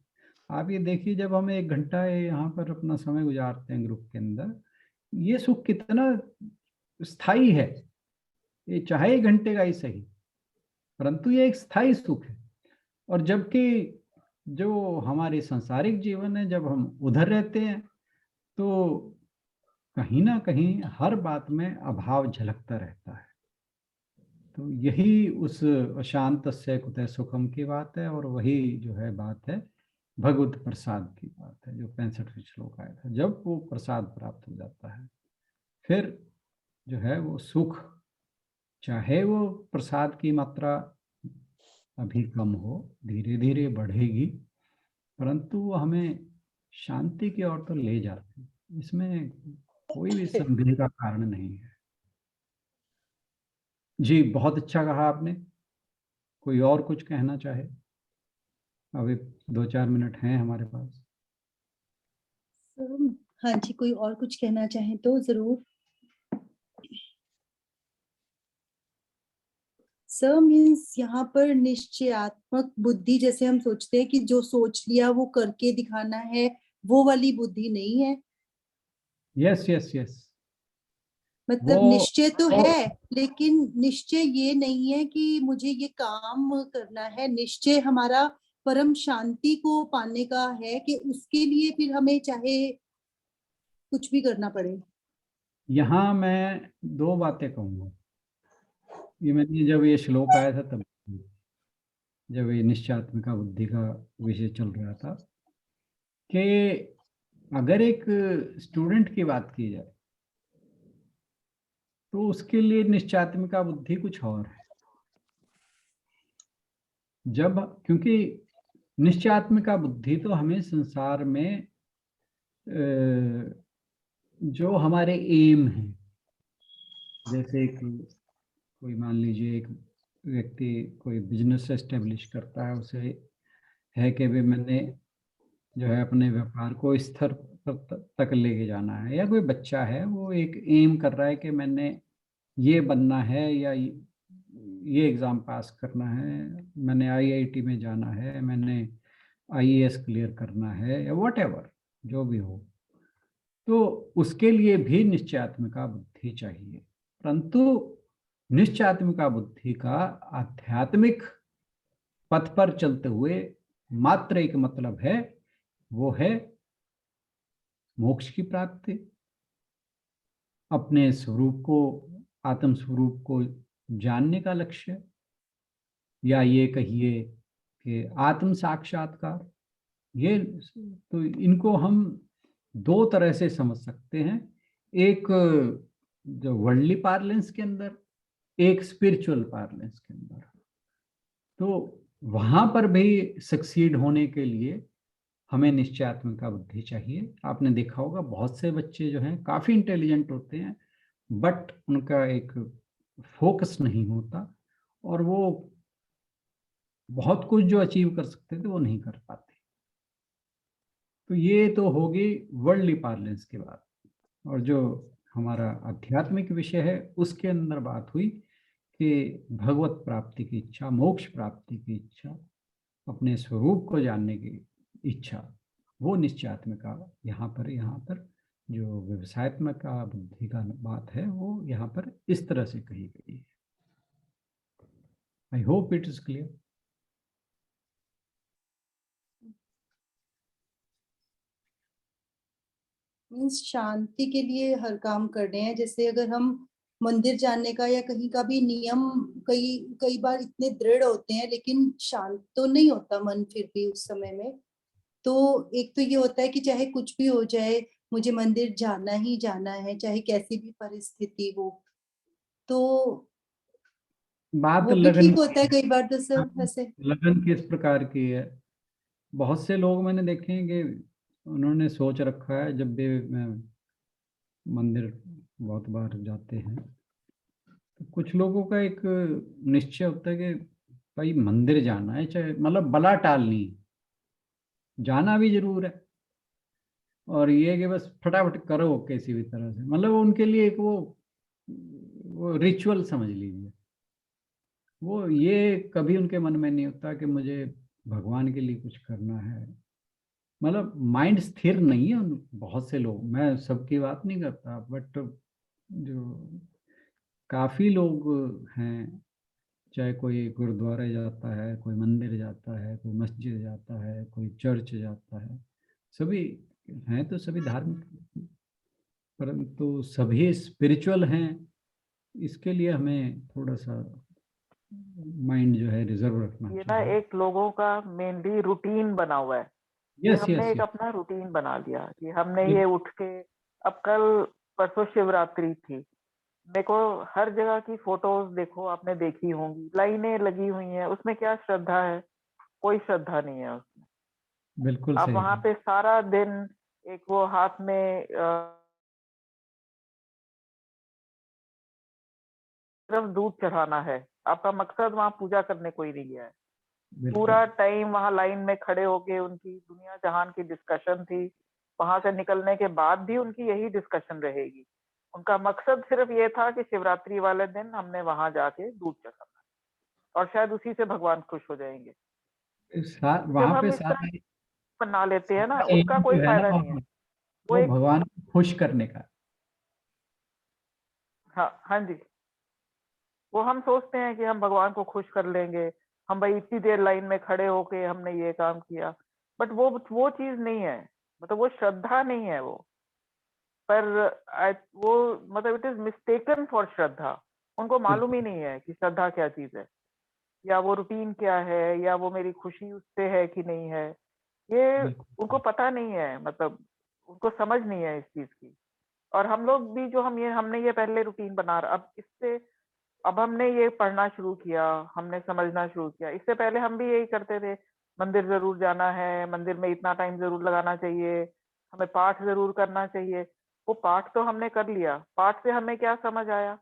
आप ये देखिए, जब हम 1 घंटा यहाँ पर अपना समय गुजारते हैं ग्रुप के अंदर, ये सुख कितना स्थायी है। ये चाहे 1 घंटे का ही सही, परंतु ये एक स्थायी सुख है। और जबकि जो हमारे सांसारिक जीवन है, जब हम उधर रहते हैं, तो कहीं ना कहीं हर बात में अभाव झलकता रहता है। तो यही उस अशांतस्य कुतः सुखम की बात है, और वही जो है बात है भगवत प्रसाद की बात है, जो 65वें श्लोक आया था। जब वो प्रसाद प्राप्त हो जाता है, फिर जो है वो सुख, चाहे वो प्रसाद की मात्रा अभी कम हो, धीरे धीरे बढ़ेगी, परंतु वो हमें शांति की ओर तो ले जाती है। इसमें कोई भी संदेह का कारण नहीं है। जी, बहुत अच्छा कहा आपने। कोई और कुछ कहना चाहे? अभी 2-4 मिनट हैं हमारे पास। हाँ जी, कोई और कुछ कहना चाहे तो जरूर। सर, मीन्स यहाँ पर निश्चयात्मक बुद्धि, जैसे हम सोचते हैं कि जो सोच लिया वो करके दिखाना है, वो वाली बुद्धि नहीं है। यस यस यस, मतलब वो निश्चय तो है, लेकिन निश्चय ये नहीं है कि मुझे ये काम करना है। निश्चय हमारा परम शांति को पाने का है, कि उसके लिए फिर हमें चाहे कुछ भी करना पड़े। यहाँ मैं 2 बातें कहूँगा। ये मैंने जब ये श्लोक आया था तब, जब ये निश्चयात्मिका बुद्धि का विषय चल रहा था, कि अगर एक स्टूडेंट की बात की जाए तो उसके लिए निश्चयात्मिका बुद्धि कुछ और है। जब, क्योंकि निश्चयात्मिका बुद्धि तो हमें संसार में जो हमारे एम है, जैसे कि कोई मान लीजिए एक व्यक्ति कोई बिजनेस एस्टेब्लिश करता है, उसे है कि भी मैंने जो है अपने व्यापार को इस स्तर तक लेके जाना है, या कोई बच्चा है वो एक एम कर रहा है कि मैंने ये बनना है, या ये एग्ज़ाम पास करना है, मैंने आईआईटी में जाना है, मैंने आईएएस क्लियर करना है, या व्हाटएवर जो भी हो, तो उसके लिए भी निश्चयात्मिका बुद्धि चाहिए। परंतु निश्चयात्मिका बुद्धि का आध्यात्मिक पथ पर चलते हुए मात्र एक मतलब है, वो है मोक्ष की प्राप्ति, अपने स्वरूप को, आत्म स्वरूप को जानने का लक्ष्य, या ये कहिए कि आत्म साक्षात्कार। ये तो इनको हम 2 तरह से समझ सकते हैं, एक जो वर्ल्डली पार्लेंस के अंदर, एक स्पिरिचुअल पार्लेंस के अंदर। तो वहां पर भी सक्सीड होने के लिए हमें निश्चयात्मिका बुद्धि चाहिए। आपने देखा होगा बहुत से बच्चे जो हैं काफी इंटेलिजेंट होते हैं, बट उनका एक फोकस नहीं होता, और वो बहुत कुछ जो अचीव कर सकते थे वो नहीं कर पाते। तो ये तो होगी वर्ल्डली पार्लेंस की बात। और जो हमारा आध्यात्मिक विषय है उसके अंदर बात हुई कि भगवत प्राप्ति की इच्छा, मोक्ष प्राप्ति की इच्छा, अपने स्वरूप को जानने की इच्छा, वो निश्चयात्मिका यहाँ पर जो व्यवसायत्मक बुद्धि का बात है वो यहाँ पर इस तरह से कही गई है। I hope it is clear. Means शांति के लिए हर काम करने हैं। जैसे अगर हम मंदिर जाने का या कहीं का भी नियम कई कई बार इतने दृढ़ होते हैं, लेकिन शांत तो नहीं होता मन फिर भी उस समय में। तो एक तो ये होता है कि चाहे कुछ भी हो जाए, मुझे मंदिर जाना ही जाना है, चाहे कैसी भी परिस्थिति हो। तो बात वो भी लगन ठीक होता है की कई बार तो सब है। ऐसे। लगन किस प्रकार की है? बहुत से लोग मैंने देखे हैं कि उन्होंने सोच रखा है, जब भी मंदिर बहुत बार जाते हैं तो कुछ लोगों का एक निश्चय होता है कि भाई मंदिर जाना है, चाहे मतलब बला टालनी है, जाना भी जरूर है, और ये कि बस फटाफट करो किसी भी तरह से, मतलब उनके लिए एक वो रिचुअल समझ लीजिए। वो ये कभी उनके मन में नहीं होता कि मुझे भगवान के लिए कुछ करना है। मतलब माइंड स्थिर नहीं है बहुत से लोग, मैं सबकी बात नहीं करता, बट जो काफी लोग हैं, चाहे कोई गुरुद्वारे जाता है, कोई मंदिर जाता है, कोई मस्जिद जाता है, कोई चर्च जाता है, सभी हैं तो सभी धार्मिक, परंतु सभी स्पिरिचुअल हैं। इसके लिए हमें थोड़ा सा माइंड जो है रिजर्व रखना ये ना चाहिए। एक लोगों का मेनली रूटीन बना हुआ है। ये यस हमने यस एक यस। अपना रूटीन बना लिया कि हमने ये उठ के, अब कल परसों शिवरात्रि थी, मेरे को हर जगह की फोटोज देखो, आपने देखी होंगी, लाइनें लगी हुई हैं, उसमें क्या श्रद्धा है? कोई श्रद्धा नहीं है उसमें। बिल्कुल आप सही वहां है। पे सारा दिन एक वो हाथ में सिर्फ दूध चढ़ाना है, आपका मकसद वहां पूजा करने कोई नहीं गया है। बिल्कुल पूरा टाइम वहां लाइन में खड़े होके उनकी दुनिया जहान की डिस्कशन थी, वहां से निकलने के बाद भी उनकी यही डिस्कशन रहेगी। उनका मकसद सिर्फ ये था कि शिवरात्रि वाले दिन हमने वहां जाके दूध चढ़ाना है, और शायद उसी से भगवान खुश हो जाएंगे। तो जब वहां पे हम इस तरह सारा बना लेते हैं ना, सारा उसका एम कोई जो है ना फायदा नहीं है। वो वो एक, भगवान को खुश करने का। हाँ हाँ जी, वो हम सोचते हैं कि हम भगवान को खुश कर लेंगे, हम भाई इतनी देर लाइन में खड़े होके हमने ये काम किया, बट वो चीज नहीं है। मतलब वो श्रद्धा नहीं है वो, पर वो मतलब इट इज मिस्टेकन फॉर श्रद्धा। उनको मालूम ही बिल्कुल नहीं है कि श्रद्धा क्या चीज है, या वो रूटीन क्या है, या वो मेरी खुशी उससे है कि नहीं है। ये बिल्कुल। उनको पता नहीं है, मतलब उनको समझ नहीं है इस चीज की। और हम लोग भी जो हमने ये पहले रूटीन बना, अब हमने ये पढ़ना शुरू किया, हमने समझना शुरू किया। इससे पहले हम भी यही करते थे, मंदिर जरूर जाना है, मंदिर में इतना टाइम जरूर लगाना चाहिए, हमें पाठ जरूर करना चाहिए। वो पाठ तो हमने कर लिया, पाठ से हमें क्या समझ आया?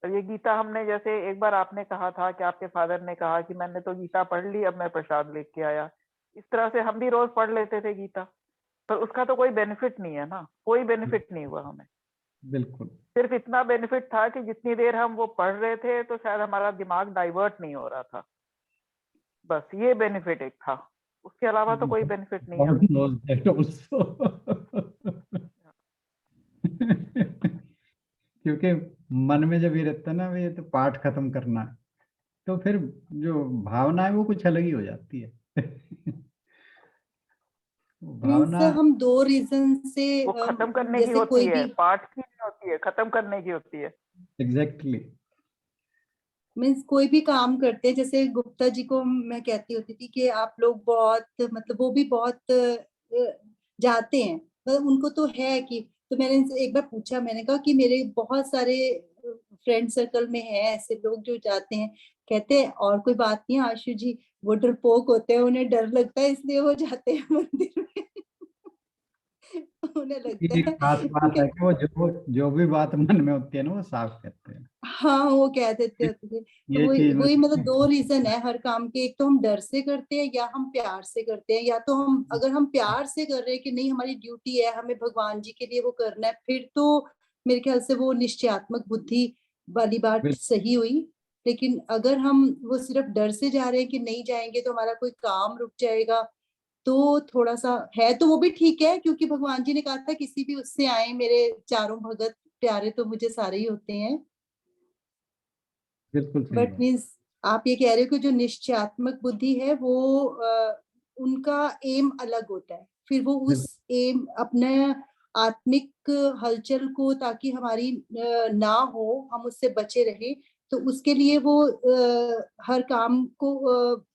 और ये गीता हमने, जैसे एक बार आपने कहा था कि आपके फादर ने कहा कि मैंने तो गीता पढ़ ली, अब मैं प्रसाद लेके आया। इस तरह से हम भी रोज पढ़ लेते थे गीता, पर उसका तो कोई बेनिफिट नहीं है ना, कोई बेनिफिट नहीं हुआ हमें। बिल्कुल सिर्फ इतना बेनिफिट था कि जितनी देर हम वो पढ़ रहे थे तो शायद हमारा दिमाग डाइवर्ट नहीं हो रहा था, बस ये बेनिफिट एक था। उसके अलावा तो कोई बेनिफिट नहीं है God उसका। knows that also। क्योंकि मन में जब ये रहता है ना, ये तो पाठ खत्म करना है, तो फिर जो भावना है वो कुछ अलग ही हो जाती है। वो मीन्स भावना हम दो रीजन से वो खत्म करने की जैसे होती कोई है, भी पाठ की नहीं होती है, खत्म करने की होती है। एग्जैक्टली मीन्स कोई भी काम करते हैं, जैसे गुप्ता जी को मैं कहती होती थी कि आप लोग बहुत, मतलब वो भी बहुत जाते हैं, मतलब उनको तो है कि, तो मैंने इनसे एक बार पूछा, मैंने कहा कि मेरे बहुत सारे फ्रेंड सर्कल में हैं ऐसे लोग जो जाते हैं। कहते हैं और कोई बात नहीं है आशु जी, वो डरपोक होते हैं, उन्हें डर लगता है इसलिए वो जाते हैं मंदिर में। उन्हें लगता एक है खास बात है कि वो जो भी बात मन में होती है ना वो साफ कहते हैं। हाँ वो कह देते होते थे। तो ये वही चीज वही मतलब में दो रीजन है हर काम के, एक तो हम डर से करते हैं या हम प्यार से करते हैं। या तो हम, अगर हम प्यार से कर रहे हैं कि नहीं हमारी ड्यूटी है, हमें भगवान जी के लिए वो करना है, फिर तो मेरे ख्याल से वो निश्चयात्मक बुद्धि वाली बात बिल्कुल सही हुई। लेकिन अगर हम वो सिर्फ डर से जा रहे हैं कि नहीं जाएंगे तो हमारा कोई काम रुक जाएगा, तो थोड़ा सा है, तो वो भी ठीक है, क्योंकि भगवान जी ने कहा था किसी भी उससे आए मेरे चारों भगत प्यारे, तो मुझे सारे ही होते हैं। बिल्कुल सही बट बात। मीन्स आप ये कह रहे हो कि जो निश्चयात्मक बुद्धि है वो उनका एम अलग होता है, फिर वो उस एम अपने आत्मिक हलचल को, ताकि हमारी ना हो, हम उससे बचे रहे, तो उसके लिए वो हर काम को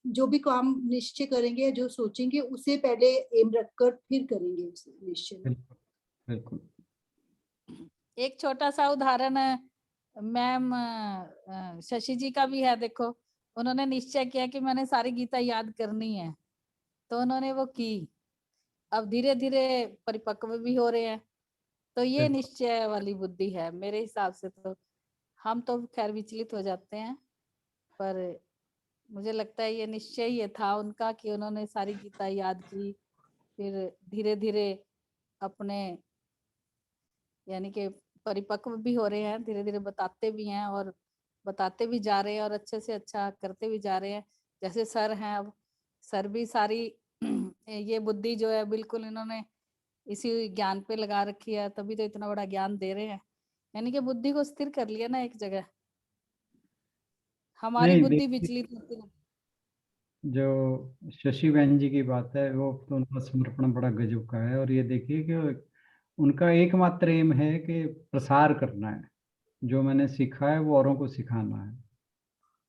जो भी काम निश्चय करेंगे, जो सोचेंगे, उसे पहले एम रखकर फिर करेंगे उसे निश्चय। बिल्कुल बिल्कुल। एक छोटा सा उदाहरण मैम शशि जी का भी है। देखो, उन्होंने निश्चय किया कि मैंने सारी गीता याद करनी है, तो उन्होंने वो की। अब धीरे धीरे परिपक्व भी हो रहे हैं, तो ये बिल्कुल। निश्चय वाली बुद्धि है मेरे हिसाब से। तो हम तो खैर विचलित हो जाते हैं, पर मुझे लगता है ये निश्चय ये था उनका कि उन्होंने सारी गीता याद की, फिर धीरे धीरे अपने यानी कि परिपक्व भी हो रहे हैं, धीरे धीरे बताते भी हैं और बताते भी जा रहे हैं और अच्छे से अच्छा करते भी जा रहे हैं। जैसे सर हैं, अब सर भी सारी ये बुद्धि जो है बिल्कुल इन्होंने इसी ज्ञान पे लगा रखी है, तभी तो इतना बड़ा ज्ञान दे रहे हैं। यानी कि बुद्धि को स्थिर कर लिया ना एक जगह। हमारी नहीं, बुद्धि देखिए, विचलित होती रहती। जो शशि बहन जी की बात है, वो तो उनका समर्पण बड़ा गजब का है। और ये देखिए कि उनका एकमात्र एम है कि प्रसार करना है, जो मैंने सीखा है वो औरों को सिखाना है।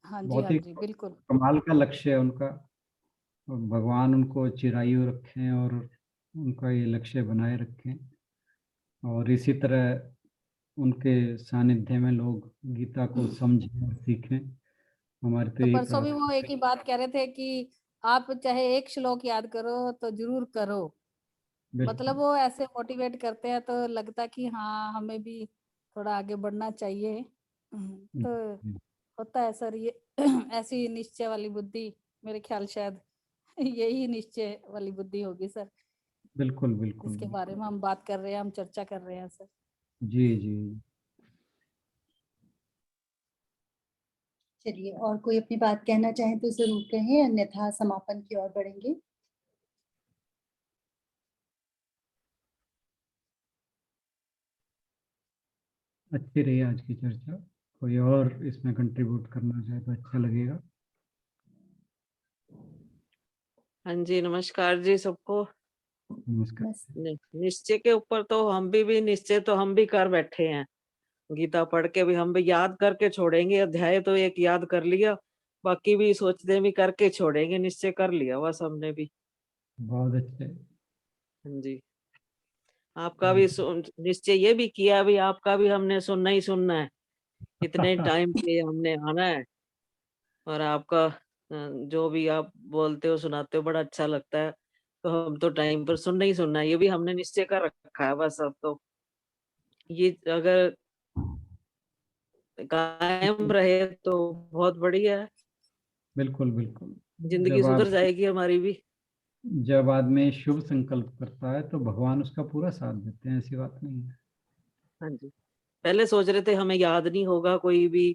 हाँ जी, बहुत हाँ ही जी, बिल्कुल। कमाल का लक्ष्य है उनका। और भगवान उनको चिरायु रखें और उनका ये लक्ष्य बनाए रखें, और इसी तरह उनके सानिध्य में लोग गीता को समझें और सीखें। हमारी तो तो यही परसों भी वो प्रार्थना एक ही बात कह रहे थे कि आप चाहे एक श्लोक याद करो तो जरूर करो। है। मतलब वो ऐसे मोटिवेट करते हैं, तो लगता है कि हाँ हमें भी थोड़ा आगे बढ़ना चाहिए। तो बिल्कुल होता है सर ये ऐसी निश्चय वाली बुद्धि, मेरे ख्याल शायद यही निश्चय वाली बुद्धि होगी सर, बिल्कुल बिल्कुल जिसके बारे बिल्कुल। में हम बात कर रहे हैं, हम चर्चा कर रहे हैं सर। जी जी। चलिए, और कोई अपनी बात कहना चाहे तो जरूर कहें, अन्यथा समापन की ओर बढ़ेंगे। अच्छी रही आज की चर्चा। कोई और इसमें कंट्रीब्यूट करना चाहे तो अच्छा लगेगा। हाँ जी, नमस्कार जी सबको। नमस्कार। बस निश्चय के ऊपर तो हम भी निश्चय तो हम भी कर बैठे हैं। गीता पढ़ के भी हम भी याद करके छोड़ेंगे। अध्याय तो एक याद कर लिया, बाकी भी सोचते भी करके छोड़ेंगे। निश्चय कर लिया बस हमने भी। बहुत अच्छे। हाँ जी, आपका भी निश्चय ये भी किया, भी आपका भी हमने सुनना ही सुनना है। इतने टाइम पे हमने आना है, और आपका जो भी आप बोलते हो सुनाते हो बड़ा अच्छा लगता है। तो हम तो टाइम पर सुनना ही सुनना है, ये भी हमने निश्चय कर रखा है बस। अब तो ये अगर कायम रहे तो बहुत बढ़िया है, बिल्कुल बिल्कुल। जिंदगी जब सुधर आप जाएगी हमारी भी। जब आदमी शुभ संकल्प करता है तो भगवान उसका पूरा साथ देते हैं, ऐसी बात नहीं है। हाँ जी, पहले सोच रहे थे हमें याद नहीं होगा कोई भी,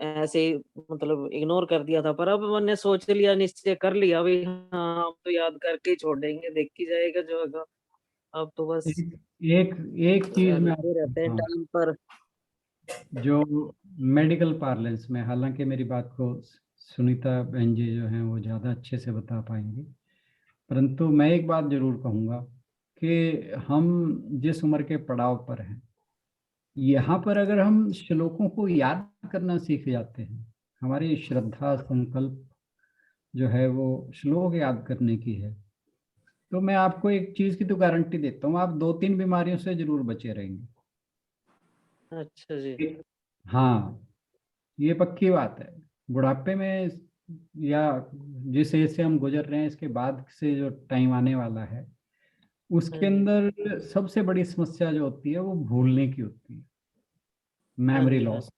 ऐसे मतलब इग्नोर कर दिया था, पर अब मैंने सोच लिया, निश्चय कर लिया भी, हाँ हम तो याद करके ही छोड़ेंगे, देख ही जाएगा जो होगा। अब तो बस एक एक एक चीज मैं लगे आपको रहते हैं बताऊं, टाइम पर। जो मेडिकल पार्लेंस में, हालांकि मेरी बात को सुनीता बहन जी जो हैं वो ज़्यादा अच्छे से बता पाएंगी, परंतु मैं एक बात जरूर कहूँगा कि हम जिस उम्र के पड़ाव पर हैं, यहाँ पर अगर हम श्लोकों को याद करना सीख जाते हैं, हमारी श्रद्धा संकल्प जो है वो श्लोक याद करने की है, तो मैं आपको एक चीज की तो गारंटी देता हूँ, आप 2-3 बीमारियों से जरूर बचे रहेंगे। अच्छा जी। हाँ, ये पक्की बात है। बुढ़ापे में या जिस एज से हम गुजर रहे हैं, इसके बाद से जो टाइम आने वाला है, उसके हाँ जी, अंदर सबसे बड़ी समस्या जो होती है वो भूलने की होती है, हाँ मेमोरी जी, हाँ लॉस।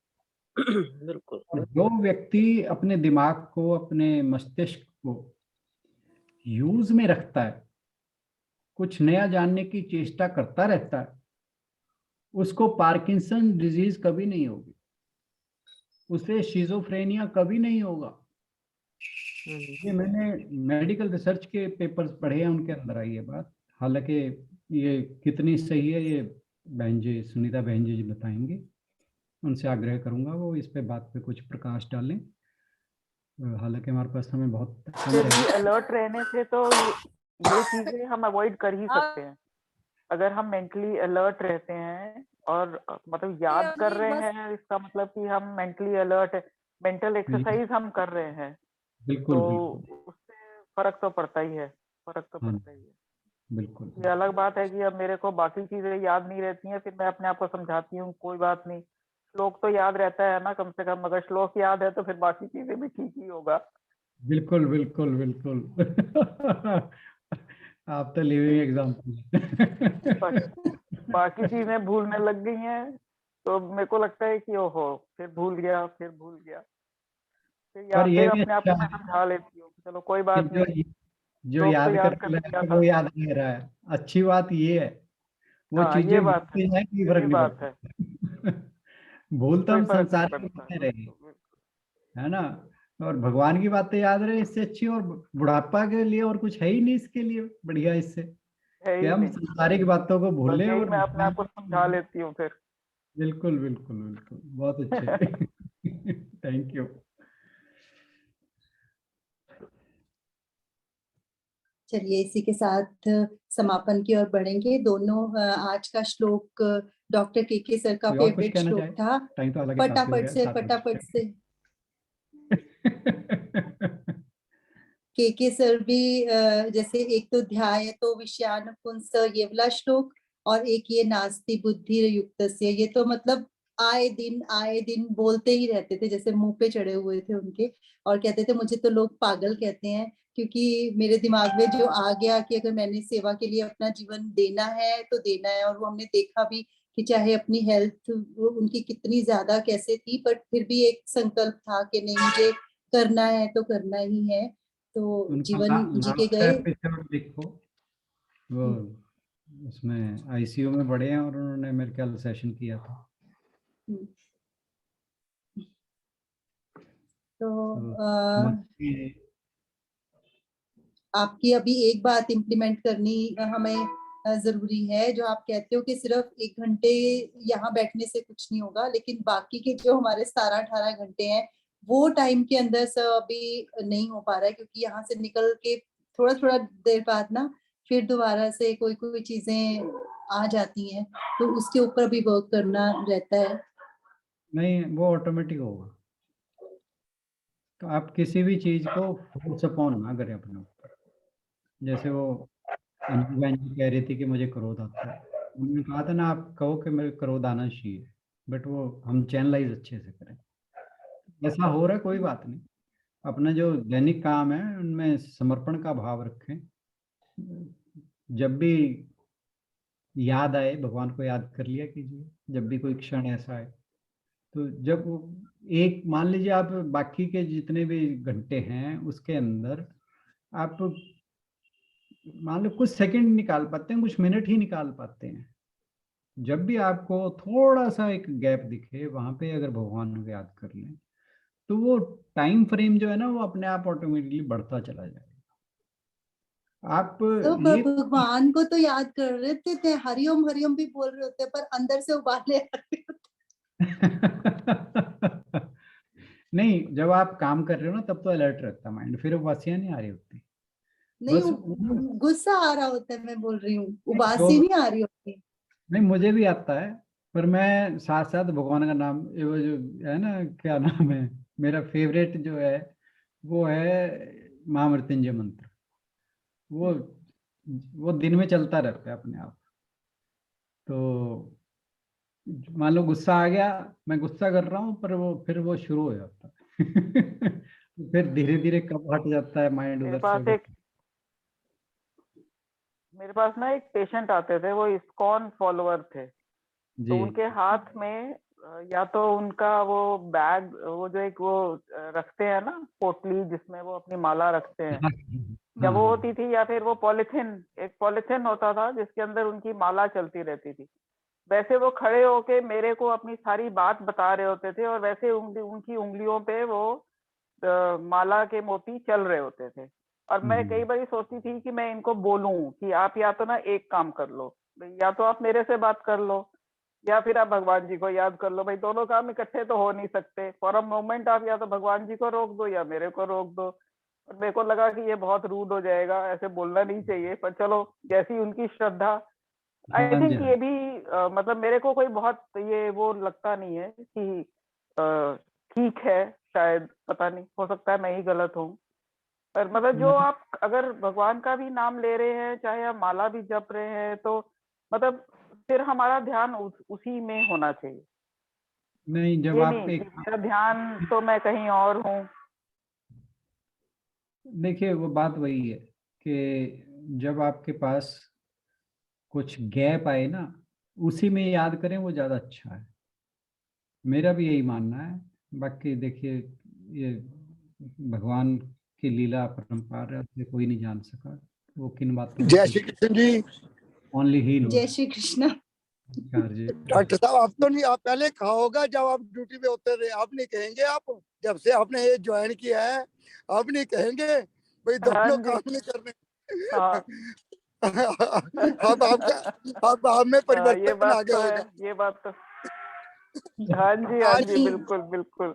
जी। बिल्कुल। और जो व्यक्ति अपने दिमाग को, अपने मस्तिष्क को यूज में रखता है, कुछ नया जानने की चेष्टा करता रहता है, उसको पार्किंसन डिजीज कभी नहीं होगी, उसे शिजोफ्रेनिया कभी नहीं होगा। ये मैंने मेडिकल रिसर्च के पेपर्स पढ़े हैं, उनके अंदर आई ये बात। हालांकि ये कितनी सही है ये बहन जी, सुनीता बहन जी बताएंगे। उनसे आग्रह करूंगा वो इस पे बात पे कुछ प्रकाश डालें। हालांकि हमारे पास समय बहुत कम फिर भी है। अलर्ट रहने से तो ये चीजें हम अवॉइड कर ही सकते हैं। अगर हम मेंटली अलर्ट रहते हैं और मतलब याद कर रहे हैं, इसका मतलब कि हम मेंटली अलर्ट है, मेंटल एक्सरसाइज हम कर रहे हैं, बिल्कुल तो बिल्कुल। उससे फर्क तो पड़ता ही है, फर्क तो हाँ पड़ता ही है। बिल्कुल। ये अलग बात है कि अब मेरे को बाकी चीजें याद नहीं रहती हैं, फिर मैं अपने आप को समझाती हूँ कोई बात नहीं, श्लोक तो याद रहता है ना कम से कम। अगर श्लोक याद है तो फिर बाकी चीजें भी ठीक ही होगा। बिल्कुल बिल्कुल बिल्कुल। आप तो लिविंग एग्जाम्पल। बाकी चीजें भूलने लग गई हैं, तो मेरे को लगता है कि ओहो फिर भूल गया, फिर भूल गया। फिर या पर ये फिर भी अपने आप अच्छा को मैं है समझा लेती हूँ, चलो कोई कि बात नहीं, जो लोग तो याद याद कर कर रहा लिया है था। वो याद नहीं रहा है। अच्छी बात ये है, वो हाँ ये चीजें बात है, भूलती जाए कोई फर्क ये नहीं बात है, पड़ता। भूल तो कोई हम फर्क नहीं संसार में पड़ता। होते रहे, है ना। और भगवान की बातें याद रहे, इससे अच्छी और बुढ़ापा के लिए और कुछ है ही नहीं इसके लिए बढ़िया इससे, है कि ही हम नहीं। सांसारिक बातों को बस भूलें यही और मैं अपने आप भगवान। को समझा लेती हूँ फिर। बिल्कुल बिल्कुल बिल्कुल, बहुत अच्छे। Thank you. चलिए इसी के साथ समापन की ओर बढ़ेंगे। दोनों आज का श्लोक डॉक्टर के सर का कोई और कुछ फेवरेट कहना श्लोक चाहे? था। टाइम तो हालांकि काफी हो गया, 7 फटाफट बजे। से के सर भी जैसे एक तो ध्याय तो विषयान पुंस ये वाला श्लोक, और एक ये नास्ति बुद्धि युक्तस्य, ये तो मतलब आए दिन बोलते ही रहते थे, जैसे मुंह पे चढ़े हुए थे उनके। और कहते थे मुझे तो लोग पागल कहते हैं, क्योंकि मेरे दिमाग में जो आ गया कि अगर मैंने सेवा के लिए अपना जीवन देना है तो देना है। और वो हमने देखा भी कि चाहे अपनी हेल्थ उनकी कितनी ज्यादा कैसे थी, बट फिर भी एक संकल्प था कि नहीं मुझे करना है तो करना ही है, तो उनका जीवन जी के लास्ट गए। एपिसोड देखो, वो उसमें आईसीयू में पड़े हैं और उन्होंने मेरे ख्याल सेशन किया था। तो तो आपकी अभी एक बात इम्प्लीमेंट करनी हमें जरूरी है, जो आप कहते हो कि सिर्फ 1 घंटे यहाँ बैठने से कुछ नहीं होगा, लेकिन बाकी के जो हमारे 17-18 घंटे हैं वो टाइम के अंदर सब अभी नहीं हो पा रहा है, क्योंकि यहाँ से निकल के थोड़ा थोड़ा देर बाद ना फिर दोबारा से कोई कोई चीजें आ जाती हैं, तो उसके ऊपर भी वर्क करना रहता है। नहीं, वो ऑटोमेटिक होगा। तो आप किसी भी चीज को फोर्स अपॉन ना करें अपने ऊपर। जैसे वो अंजू बहन जी कह रही थी कि मुझे क्रोध आता है, उन्होंने कहा था ना आप कहो कि मेरे क्रोध आना चाहिए, बट वो हम चैनलाइज अच्छे से करें। ऐसा हो रहा है कोई बात नहीं, अपना जो दैनिक काम है उनमें समर्पण का भाव रखें। जब भी याद आए भगवान को याद कर लिया कीजिए, जब भी कोई क्षण ऐसा है। तो जब वो एक मान लीजिए आप बाकी के जितने भी घंटे हैं उसके अंदर आप मान लो कुछ सेकंड निकाल पाते हैं, कुछ मिनट ही निकाल पाते हैं। जब भी आपको थोड़ा सा एक गैप दिखे वहां पे अगर भगवान को याद कर लें, तो वो टाइम फ्रेम जो है ना वो अपने आप ऑटोमेटिकली बढ़ता चला जाएगा। आप तो ये भगवान को तो याद कर रहे थे हरिओम हरिओम भी बोल रहे होते, पर अंदर से उबाले आ रहे होते। नहीं, जब आप काम कर रहे हो ना तब तो अलर्ट रहता है माइंड, फिर वासियां नहीं आ रही होती। नहीं बस गुस्सा आ रहा होता है, मैं बोल रही हूँ, जो उबासी नहीं आ रही होती। नहीं, मुझे भी आता है, पर मैं साथ साथ भगवान का नाम, ये वो जो है ना, क्या नाम है मेरा फेवरेट जो है, वो है महामृत्युंजय मंत्र। वो वो दिन में चलता रहता है अपने आप। तो मान लो गुस्सा आ गया, मैं गुस्सा कर रहा हूँ पर वो फिर वो शुरू हो जाता है। फिर धीरे धीरे कब हट जाता है माइंड मेरे उधर से पास उधर। एक मेरे पास ना एक पेशेंट आते थे, वो इस्कॉन फॉलोअर थे। तो जी। उनके हाथ में या तो उनका वो बैग, वो जो एक वो रखते हैं ना पोटली जिसमें वो अपनी माला रखते हैं, हाँ या हाँ वो हाँ। होती थी, या फिर वो पॉलिथिन, एक पॉलिथिन होता था जिसके अंदर उनकी माला चलती रहती थी। वैसे वो खड़े होके मेरे को अपनी सारी बात बता रहे होते थे, और वैसे उनकी उंगलियों पे वो माला के मोती चल रहे होते थे। और मैं हम्म। कई बार सोचती थी कि मैं इनको बोलूं कि आप या तो ना एक काम कर लो, या तो आप मेरे से बात कर लो या फिर आप भगवान जी को याद कर लो। भाई दोनों काम इकट्ठे तो हो नहीं सकते। फॉर अ मोमेंट आप या तो भगवान जी को रोक दो या मेरे को रोक दो। और मेरे को लगा कि ये बहुत रूड हो जाएगा, ऐसे बोलना नहीं चाहिए, पर चलो जैसी उनकी श्रद्धा। आई हाँ जी, थिंक ये भी मतलब मेरे को कोई बहुत ये वो लगता नहीं है कि ठीक है, शायद, पता नहीं, हो सकता है मैं ही गलत हूँ। पर मतलब जो मतलब आप अगर भगवान का भी नाम ले रहे हैं, चाहे आप माला भी जप रहे हैं, तो मतलब फिर हमारा ध्यान उसी में होना चाहिए। नहीं, जब ये आप नहीं कि एक, मेरा ध्यान तो मैं कहीं और हूँ। देखिए वो बात वही है कि जब आपके पास कुछ गैप आए ना, उसी में याद करें, वो ज्यादा अच्छा है। मेरा भी यही मानना है। बाकी देखिए, ये भगवान की लीला परंपार है, उसे कोई नहीं जान सका। वो किन बातों जय में श्री कृष्ण जी। ओनली ही जय नोस। श्री कृष्ण। डॉक्टर साहब, आप तो नहीं, आप पहले कहा होगा जब आप ड्यूटी पे होते रहे, आप नहीं कहेंगे? आप जब से आपने ये ज्वाइन किया है, आप नहीं कहेंगे भाई दस हाँ लोग जी, काम नहीं करने? हाँ अब आपका, अब आप में हाँ, ये परिवर्तन आ बात गया तो है, होगा। ये बात तो। हाँ जी, हाँ आज जी, जी बिल्कुल बिल्कुल।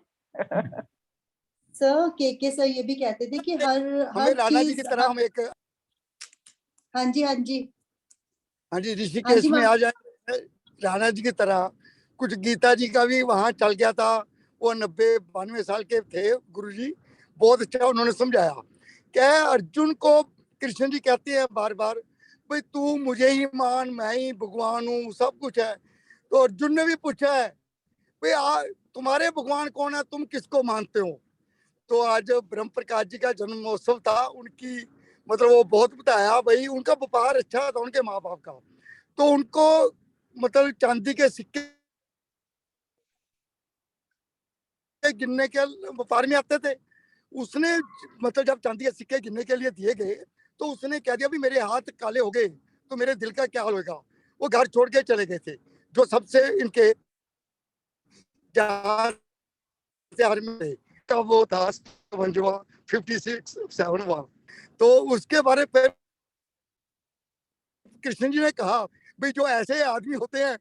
सर, के सर ये भी कहते थे कि हर हमें हर राणा जी की चीज, तरह हम एक, हाँ जी हाँ जी हाँ जी, हाँ ऋषिकेश जी में आ जाए राणा जी की तरह। कुछ गीता जी का भी वहां चल गया था। वो 90-92 साल के थे गुरु जी, बहुत अच्छा उन्होंने समझाया। क्या अर्जुन को कृष्ण जी कहते हैं बार बार, भाई तू मुझे ही मान, मैं ही भगवान हूँ, सब कुछ है। तो अर्जुन ने भी पूछा है, भाई तुम्हारे भगवान कौन है, तुम किसको मानते हो? तो आज ब्रह्म प्रकाश जी का जन्म महोत्सव था, उनकी मतलब वो बहुत बताया। भाई उनका व्यापार अच्छा था, उनके माँ बाप का। तो उनको मतलब चांदी के सिक्के गिनने के व्यापार में आते थे। उसने मतलब जब चांदी के सिक्के गिनने के लिए दिए गए, तो उसने कह दिया भी मेरे हाथ काले हो गए तो मेरे दिल का क्या हाल होगा। वो घर छोड़ के चले गए थे। जो सबसे इनके में तब वो था 56-7 हुआ। तो उसके बारे में कृष्ण जी ने कहा, भाई जो ऐसे आदमी होते हैं,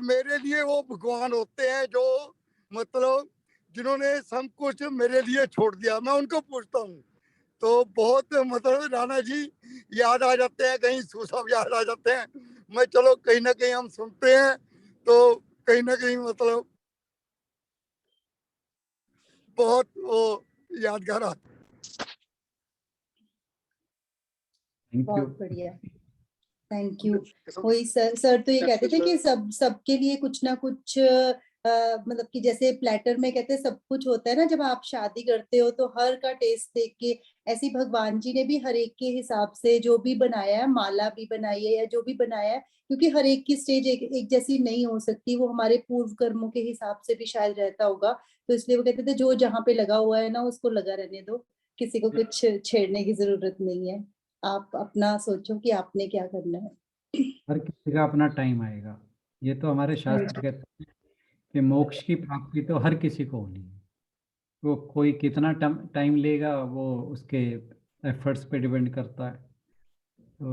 मेरे लिए वो भगवान होते हैं, जो मतलब जिन्होंने सब कुछ मेरे लिए छोड़ दिया। मैं उनको पूछता हूँ तो बहुत मतलब राणा जी याद आ जाते हैं, कहीं सब याद आ जाते हैं। मैं चलो कहीं ना कहीं हम सुनते हैं तो कहीं ना कहीं मतलब बहुत वो यादगार आता थैंक यू। बहुत बढ़िया, थैंक यू। है। वही सर तो ये कहते थे कि सबके लिए कुछ ना कुछ मतलब कि जैसे प्लेटर में कहते हैं सब कुछ होता है ना, जब आप शादी करते हो तो हर का टेस्ट देख के, ऐसे ही भगवान जी ने भी हर एक के हिसाब से जो भी बनाया है, माला भी बनाई है या जो भी बनाया है, क्योंकि हर एक की स्टेज एक जैसी नहीं हो सकती, वो हमारे पूर्व कर्मों के हिसाब से भी शायद रहता होगा। तो इसलिए वो कहते थे जो जहाँ पे लगा हुआ है ना, उसको लगा रहने दो, किसी को कुछ छेड़ने की जरूरत नहीं है। आप अपना सोचो कि आपने क्या करना है। हर किसी का अपना टाइम आएगा। ये तो हमारे शास्त्र कहते हैं कि मोक्ष की प्राप्ति तो हर किसी को होनी है। वो कोई कितना टाइम लेगा, वो उसके एफर्ट्स पे डिपेंड करता है। तो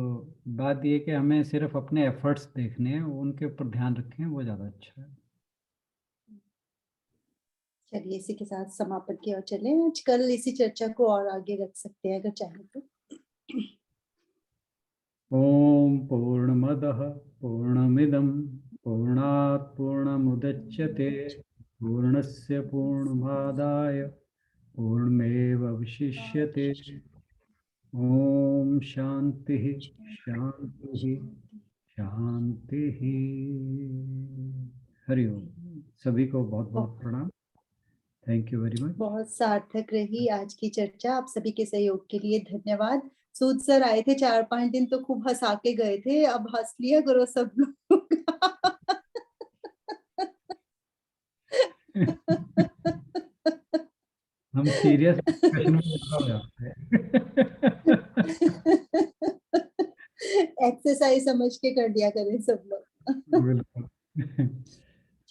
बात ये कि हमें सिर्फ अपने एफर्ट्स देखने हैं, उनके ऊपर ध्यान रखें, वो ज़्यादा अच्छा है। चलिए इसी के साथ समापन की ओर चले। आज कल इसी चर्चा को और आगे रख सकते हैं अगर चाहे तो। ओम पूर्णमदः पूर्णमिदं पूर्णात् पूर्णमुदच्यते पूर्णस्य पूर्णमादाय पूर्णमेवावशिष्यते। ओम शांति शांति शांति। हरि ओम। सभी को बहुत बहुत प्रणाम। Thank you very much. बहुत सार्थक रही आज की चर्चा। आप सभी के सहयोग के लिए धन्यवाद। सूद सर आए थे 4-5 दिन तो खूब हंसा के गए थे, अब हंस लिया करो सब लोग। हम सीरियस डिस्कशन में ज्यादा हो जाते हैं। एक्सरसाइज समझ के कर दिया करें सब लोग। बिल्कुल।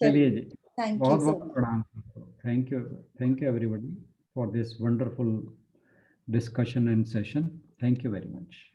चलिए चलिए, जी, थैंक यू बहुत सो बहुत मच। प्रणाम। Thank you everybody. for this wonderful discussion and session. Thank you very much.